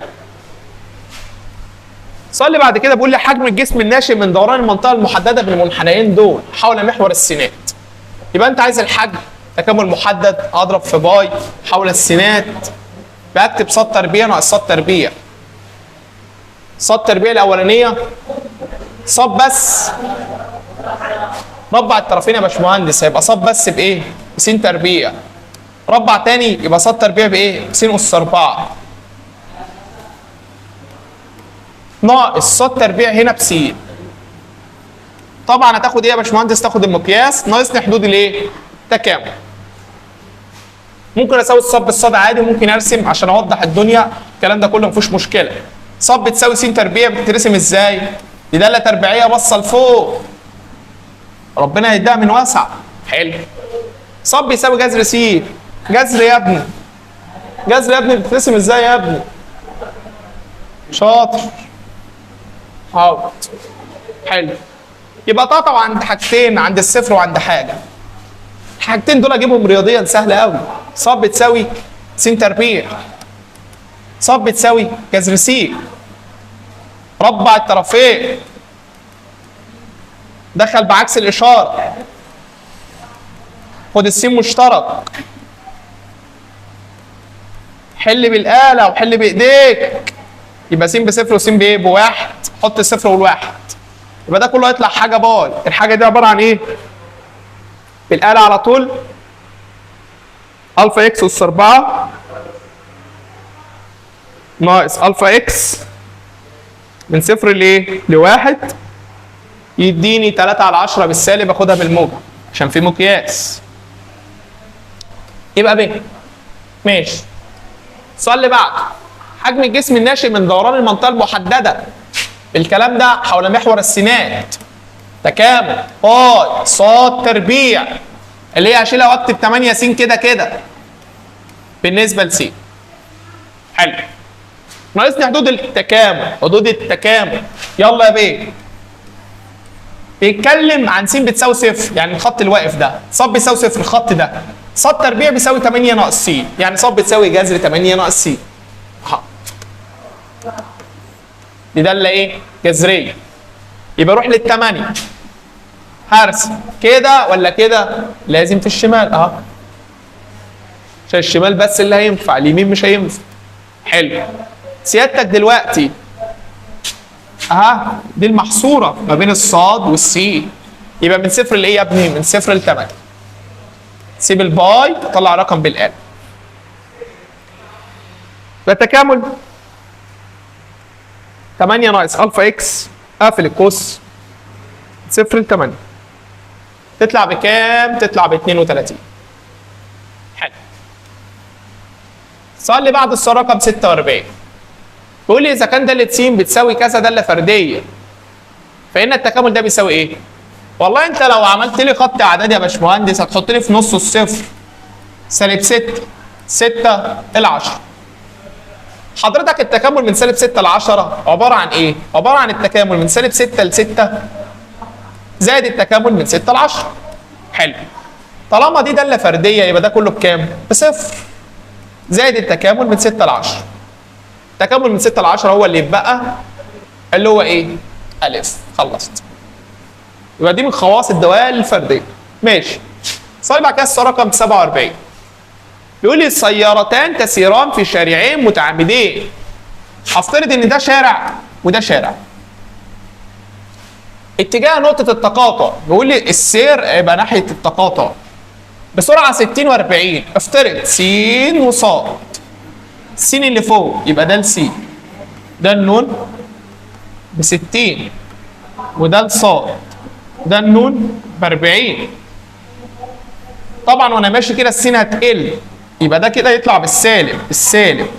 السؤال اللي بعد كده بيقول لي حجم الجسم الناشئ من دوران المنطقه المحدده بين المنحنيين دول حول محور السينات. يبقى انت عايز الحجم، تكامل محدد، اضرب في باي حول السينات، بكتب صاد تربيع ناقص صاد تربيع. صاد تربيع الاولانيه صاد بس، ربع الطرفين يا باشمهندس هيبقى صاد بس بايه؟ بس تربيع. ربع تاني يبقى صاد تربيع بايه؟ س اس 4 ناقص صاد تربيع هنا بس. طبعا هتاخد ايه يا باشمهندس؟ تاخد المقياس ناقصني حدود الايه؟ تكامل. ممكن اساوي الصاد بالصاد عادي، ممكن ارسم عشان اوضح الدنيا، الكلام ده كله ما فيهوش مشكله. صاد بتساوي س تربيع بتترسم ازاي؟ دي داله تربيعيه باصه لفوق، ربنا يديها من واسع. حلو. صاد بيساوي جذر س، جذر يا ابني، جذر يا ابني بتترسم ازاي يا ابني؟ شاطر. اهو. حلو. يبقى تقطعوا عند حاجتين، عند الصفر وعند حاجه. الحاجتين دول اجيبهم رياضيا سهل قوي. صاد بتساوي س تربيع، صاد بتساوي جذر س، ربع الطرفين، دخل بعكس الاشاره، خد الس مشترك، حل بالاله وحل بايديك، يبقى س بصفر وس بايه؟ بواحد، حط الصفر والواحد، يبقى ده كله هيطلع حاجه باي. الحاجه دي عباره عن ايه؟ بالاله على طول الفا اكس اس 4 ناقص الفا اكس من صفر لايه؟ لواحد، يديني 3 على 10 بالسالب، اخدها بالموجب عشان في مقياس. يبقى ب. ماشي. السؤال اللي بعده حجم الجسم الناشئ من دوران المنطقه المحدده بالكلام ده حول محور السينات، تكامل باي صاد تربيع، اللي هي هشيلها واكتب 8 س كده كده بالنسبه لس. حلو. ناقصني حدود التكامل، حدود التكامل. يلا يا بيه. بيتكلم عن س بتساوي صفر، يعني الخط الواقف ده، صاد بيساوي صفر الخط ده، صاد تربيع بيساوي 8 ناقص س، يعني صاد بتساوي جذر 8 ناقص س. دي داله ايه؟ جذريه. يبقى روح لل8. هرسم كده ولا كده؟ لازم في الشمال اهو، عشان الشمال بس اللي هينفع، اليمين مش هينفع. حلو. سيادتك دلوقتي اها دي المحصوره ما بين الصاد والسين، يبقى من صفر لايه يا ابني؟ من صفر ل 8. سيب الباي طلع رقم بالآلة. التكامل 8 ناقص الفا اكس، اقفل القوس، صفر ل 8 تطلع بكام؟ تطلع ب 32. حلو. السؤال اللي بعد السؤال رقم 46 بيقول لي اذا كان داله س بتساوي كذا داله فرديه فان التكامل ده بيساوي ايه؟ والله انت لو عملت لي خط اعداد يا باشمهندس هتحط لي في نص الصفر سالب 6 6 ل 10. حضرتك التكامل من سالب 6 ل 10 عباره عن ايه؟ عباره عن التكامل من سالب 6 ل 6 زائد التكامل من 6 ل 10. حلو. طالما دي داله فرديه يبقى ده كله بكام؟ بصفر زائد التكامل من 6 ل 10. التكامل من 6 ل 10 هو اللي يتبقى اللي هو ايه؟ الف. خلصت. يبقى دي من خواص الدوال الفرديه. ماشي. السؤال بعد كده السؤال رقم 47 بيقول لي السيارتان تسيران في شارعين متعامدين. هفترض ان ده شارع وده شارع. اتجاه نقطة التقاطع بيقول لي السير يبقى ناحية التقاطع بسرعة 60 و40. افترض س وصاد. س اللي فوق يبقى ده الس، ده النون ب 60 وده الصاد، ده النون ب 40. طبعا وانا ماشي كده السين هتقل يبقى ده كده يطلع بالسالب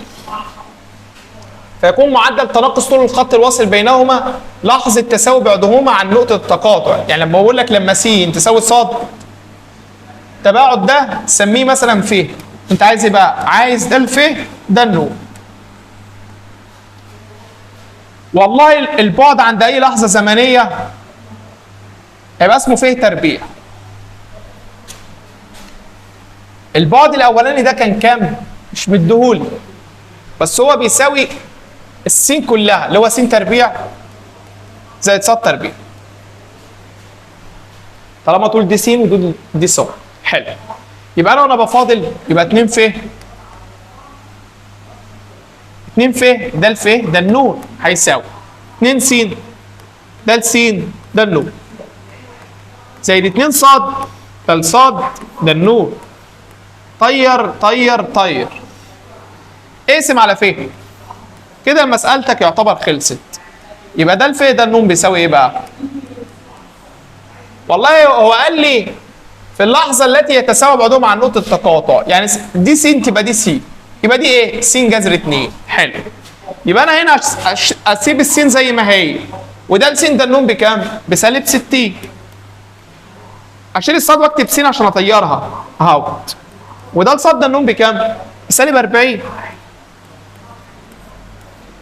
فيكون معدل تناقص طول الخط الواصل بينهما لحظة تساوي بعدهما عن نقطة التقاطع. يعني لما بقول لك لما س تساوي ص التباعد ده سميه مثلا ف. انت عايز ايه بقى؟ عايز ده الف ده النون. والله البعد عند اي لحظة زمنية هيبقى اسمه ف تربيع. البعد الاولاني ده كان كام؟ مش مديهولي بس هو بيساوي السين كلها اللي هو س تربيع زائد ص تربيع. طالما طول دي س ودول دي ص. حلو. يبقى انا وانا بفاضل يبقى 2 ف 2 ف ده الف ده النون هيساوي 2 س ده الس ده النون زائد 2 ص ده الصاد ده النون. طير اقسم على ف كده مسألتك يعتبر خلصت. يبقى ده الف ده النون بيساوي ايه بقى؟ والله هو قال لي في اللحظة التي يتساوى بعضهم عن نقطة التقاطع، يعني دي س تبقى دي س، يبقى دي ايه؟ س جذر 2. حلو. يبقى انا هنا اسيب الس زي ما هي وده الس ده النون بكام؟ بسالب 60. اشيل الصاد واكتب س عشان اطيرها اهوت. وده الصاد ده النون بكام؟ بسالب 40.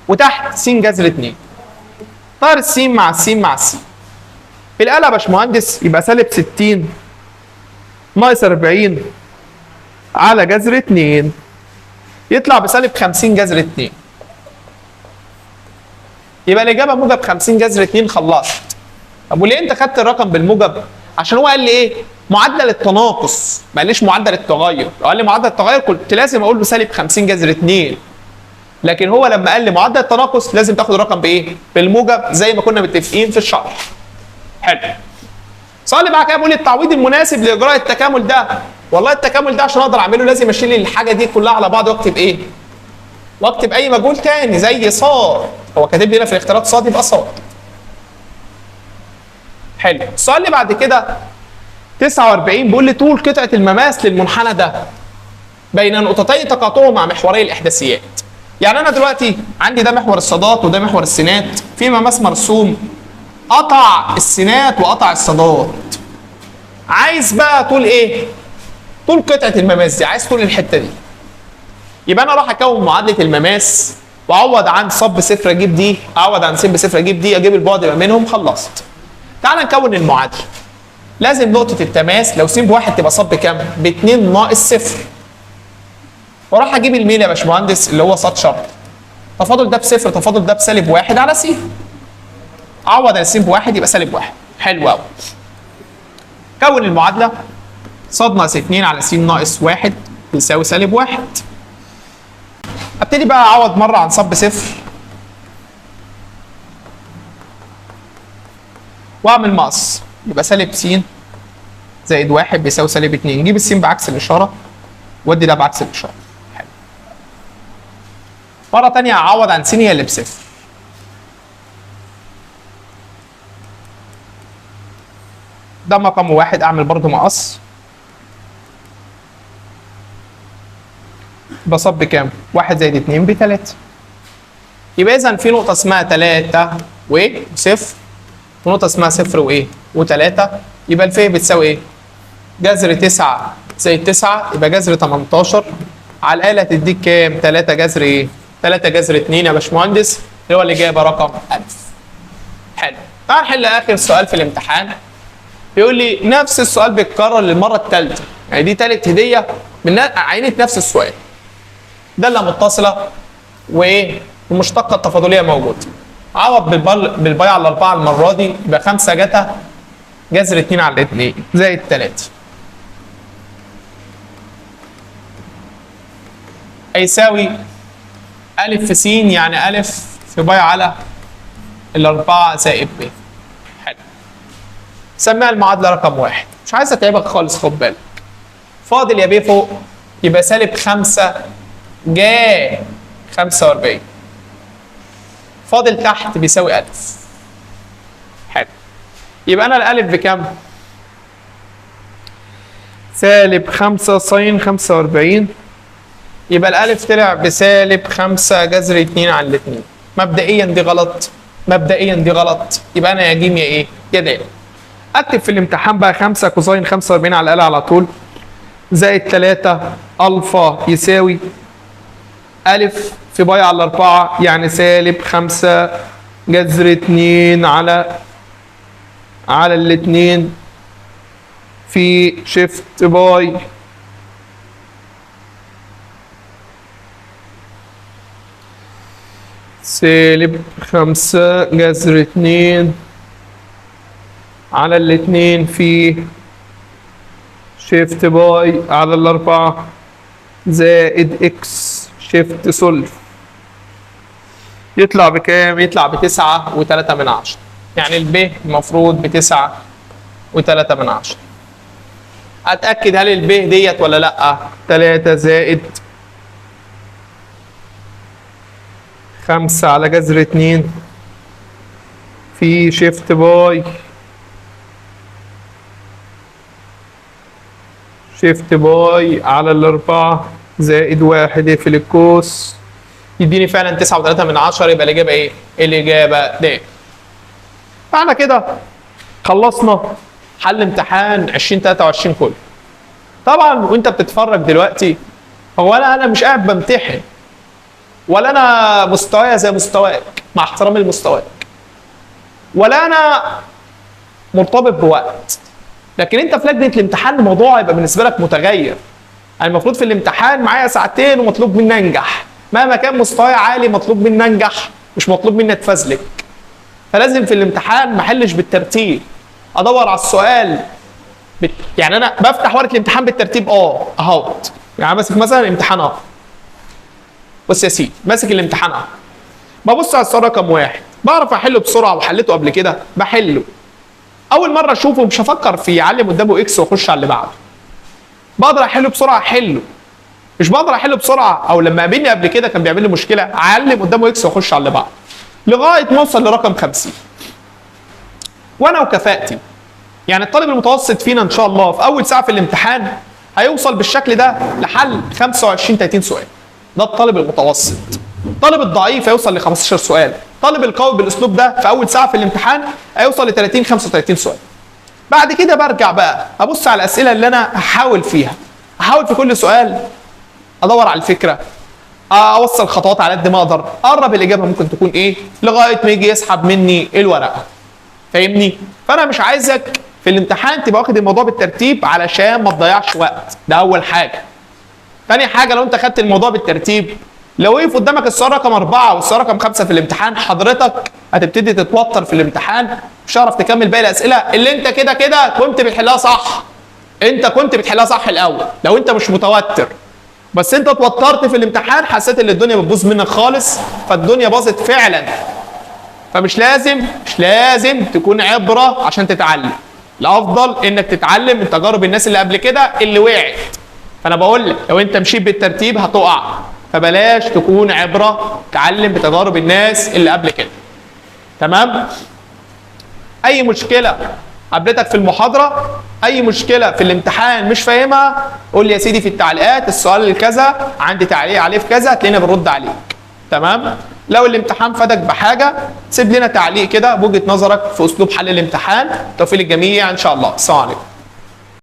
وتحت س جذر 2. طير الس مع الس مع الس. في الآلة يا باشمهندس يبقى سالب 60 ناقص 40 على جذر 2 يطلع بسالب 50 جذر 2. يبقى الإجابة موجب 50 جذر 2. خلصت. طب وليه أنت خدت الرقم بالموجب؟ عشان هو قال لي إيه؟ معدل التناقص، ما قاليش معدل التغير. لو قال لي معدل التغير كنت لازم أقول له سالب 50 جذر 2. لكن هو لما قال لي معدل التناقص لازم تاخد الرقم بايه؟ بالموجب زي ما كنا متفقين في الشرح. حلو. السؤال اللي بعد كده بيقول لي التعويض المناسب لاجراء التكامل ده. والله التكامل ده عشان اقدر اعمله لازم اشيل الحاجه دي كلها على بعض واكتب ايه؟ واكتب اي مجهول تاني زي ص. هو كاتب لي هنا في الاختيارات ص يبقى ص. حلو. السؤال اللي بعد كده 49 بيقول لي طول قطعه المماس للمنحنى ده بين نقطتي تقاطعه مع محوري الاحداثيات. يعني انا دلوقتي عندي ده محور الصادات وده محور السينات، في مماس مرسوم قطع السينات وقطع الصادات. عايز بقى طول ايه؟ طول قطعه المماس دي، عايز طول الحته دي. يبقى انا راح اكون معادله المماس واعوض عن ص بصفر اجيب دي، اعوض عن س بصفر اجيب دي، اجيب البعد ما بينهم. خلصت. تعال نكون المعادله. لازم نقطه التماس لو س بواحد تبقى ص بكام؟ ب 2 ناقص صفر. وراح اجيب الميل يا باشمهندس اللي هو ص شرط. تفاضل ده بصفر، تفاضل ده بسالب 1 على س. اعوض عن س بواحد يبقى سالب 1. حلو قوي. كون المعادله ص ناقص 2 على س ناقص 1 يساوي -1. ابتدي بقى اعوض مره عن ص بصفر واعمل مقص، يبقى -س زائد 1 بيساوي -2. نجيب الس بعكس الاشاره وادي ده بعكس الاشاره. حلو. مره ثانيه اعوض عن س هي اللي بصفر. ده مقام 1 اعمل برضه مقص، بصب بكام؟ 1 زائد 2 ب3. يبقى اذا في نقطه اسمها 3 وصفر ونقطه اسمها 0 وايه؟ و3. يبقى الف بتساوي ايه؟ جذر 9 زائد 9 يبقى جذر 18 على الاله تديك كام؟ 3 جذر ايه؟ 3 جذر 2 يا باشمهندس اللي هو الاجابه رقم 1000. حلو. تعال نحل اخر سؤال في الامتحان. بيقول لي نفس السؤال بيتكرر للمره الثالثه، يعني دي ثالث هديه من عينه نفس السؤال. داله متصله وايه؟ المشتقه التفاضليه موجوده. عوض بالباي على 4 المره دي يبقى 5 جتا جذر 2 على 2 زائد 3 هيساوي أ في س، يعني أ في باي على 4 زائد ب. حلو. سميها المعادله رقم 1. مش عايز اتعبك خالص، خد بالك. فاضل يا ب فوق يبقى -5 جا 45. فاضل تحت بيساوي 1000. حلو. يبقى انا الالف بكام؟ -5 ساين 45. يبقى الالف طلع ب-5 جذر 2 على 2. مبدئيا دي غلط، مبدئيا دي غلط. يبقى انا يا ج يا ايه؟ يا د. اكتب في الامتحان بقى 5 كوساين 45 على الاله على طول زائد 3 الفا يساوي أ في باي على 4، يعني -5 جذر 2 على الاتنين في شيفت باي -5 جذر 2 على الاتنين في شيفت باي على 4 زائد اكس شيفت سولف. يطلع بكام؟ يطلع ب9.3. يعني الب المفروض ب9.3. اتاكد هل الب ديت ولا لا؟ 3 زائد 5 على جذر 2 في شيفت باي على 4 زائد 1 في الكوس يديني فعلا 9.3. يبقى الاجابه ايه؟ الاجابه د. فاحنا كده خلصنا حل امتحان 2023 كله. طبعا وانت بتتفرج دلوقتي هو انا مش قاعد بمتحن ولا انا مستوايا زي مستواك مع احترامي لمستواك، ولا انا مرتبط بوقت. لكن انت في لجنه الامتحان الموضوع يبقى بالنسبه لك متغير. يعني المفروض في الامتحان معايا ساعتين ومطلوب مني انجح، مهما كان مستواي عالي مطلوب مني انجح، مش مطلوب مني اتفزلك. فلازم في الامتحان ما احلش بالترتيب، ادور على السؤال يعني انا بفتح ورقه الامتحان بالترتيب اهوت. يعني ماسك مثلا امتحان بص يا سيدي، ماسك الامتحان ببص على السؤال رقم 1 بعرف احله بسرعه وحليته قبل كده بحله. اول مره اشوفه مش هفكر فيه، اعلم قدامه اكس واخش على اللي بعده. بقدر احله بسرعه احله، مش بقدر احله بسرعه او لما قابلني قبل كده كان بيعمل لي مشكله اعلم قدامه اكس واخش على اللي بعده لغايه ما اوصل لرقم 50. وانا وكفاءتي يعني الطالب المتوسط فينا ان شاء الله في اول ساعه في الامتحان هيوصل بالشكل ده لحل 25 30 سؤال. ده الطالب المتوسط. الطالب الضعيف هيوصل ل 15 سؤال. الطالب القوي بالاسلوب ده في اول ساعه في الامتحان هيوصل ل 30 35 سؤال. بعد كده برجع بقى ابص على الاسئله اللي انا هحاول فيها، احاول في كل سؤال ادور على الفكره، اوصل خطوات على قد ما اقدر، اقرب الاجابه ممكن تكون ايه لغايه ما يجي يسحب مني الورقه. فاهمني؟ فانا مش عايزك في الامتحان تبقى واخد الموضوع بالترتيب علشان ما تضيعش وقت. ده اول حاجه. تاني حاجه لو انت خدت الموضوع بالترتيب لو وقف قدامك السؤال رقم 4 والسؤال رقم 5 في الامتحان، حضرتك هتبتدي تتوتر في الامتحان، مش هتعرف تكمل باقي الاسئله اللي انت كده كده كنت بتحلها صح. انت كنت بتحلها صح الاول لو انت مش متوتر، بس انت اتوترت في الامتحان، حسيت ان الدنيا بتبوظ منك خالص، فالدنيا باظت فعلا. فمش لازم تكون عبره عشان تتعلم. الافضل انك تتعلم من تجارب الناس اللي قبل كده اللي وقعت. فانا بقول لك لو انت مشيت بالترتيب هتقع، فبلاش تكون عبره، تعلم بتجارب الناس اللي قبل كده. تمام؟ اي مشكله قابلتك في المحاضره، اي مشكله في الامتحان مش فاهمها، قول لي يا سيدي في التعليقات السؤال كذا، عندي تعليق عليه في كذا، هتلاقينا بنرد عليك. تمام؟ لو الامتحان فادك بحاجه سيب لنا تعليق كده بوجهه نظرك في اسلوب حل الامتحان. توفيق للجميع ان شاء الله. السلام عليكم.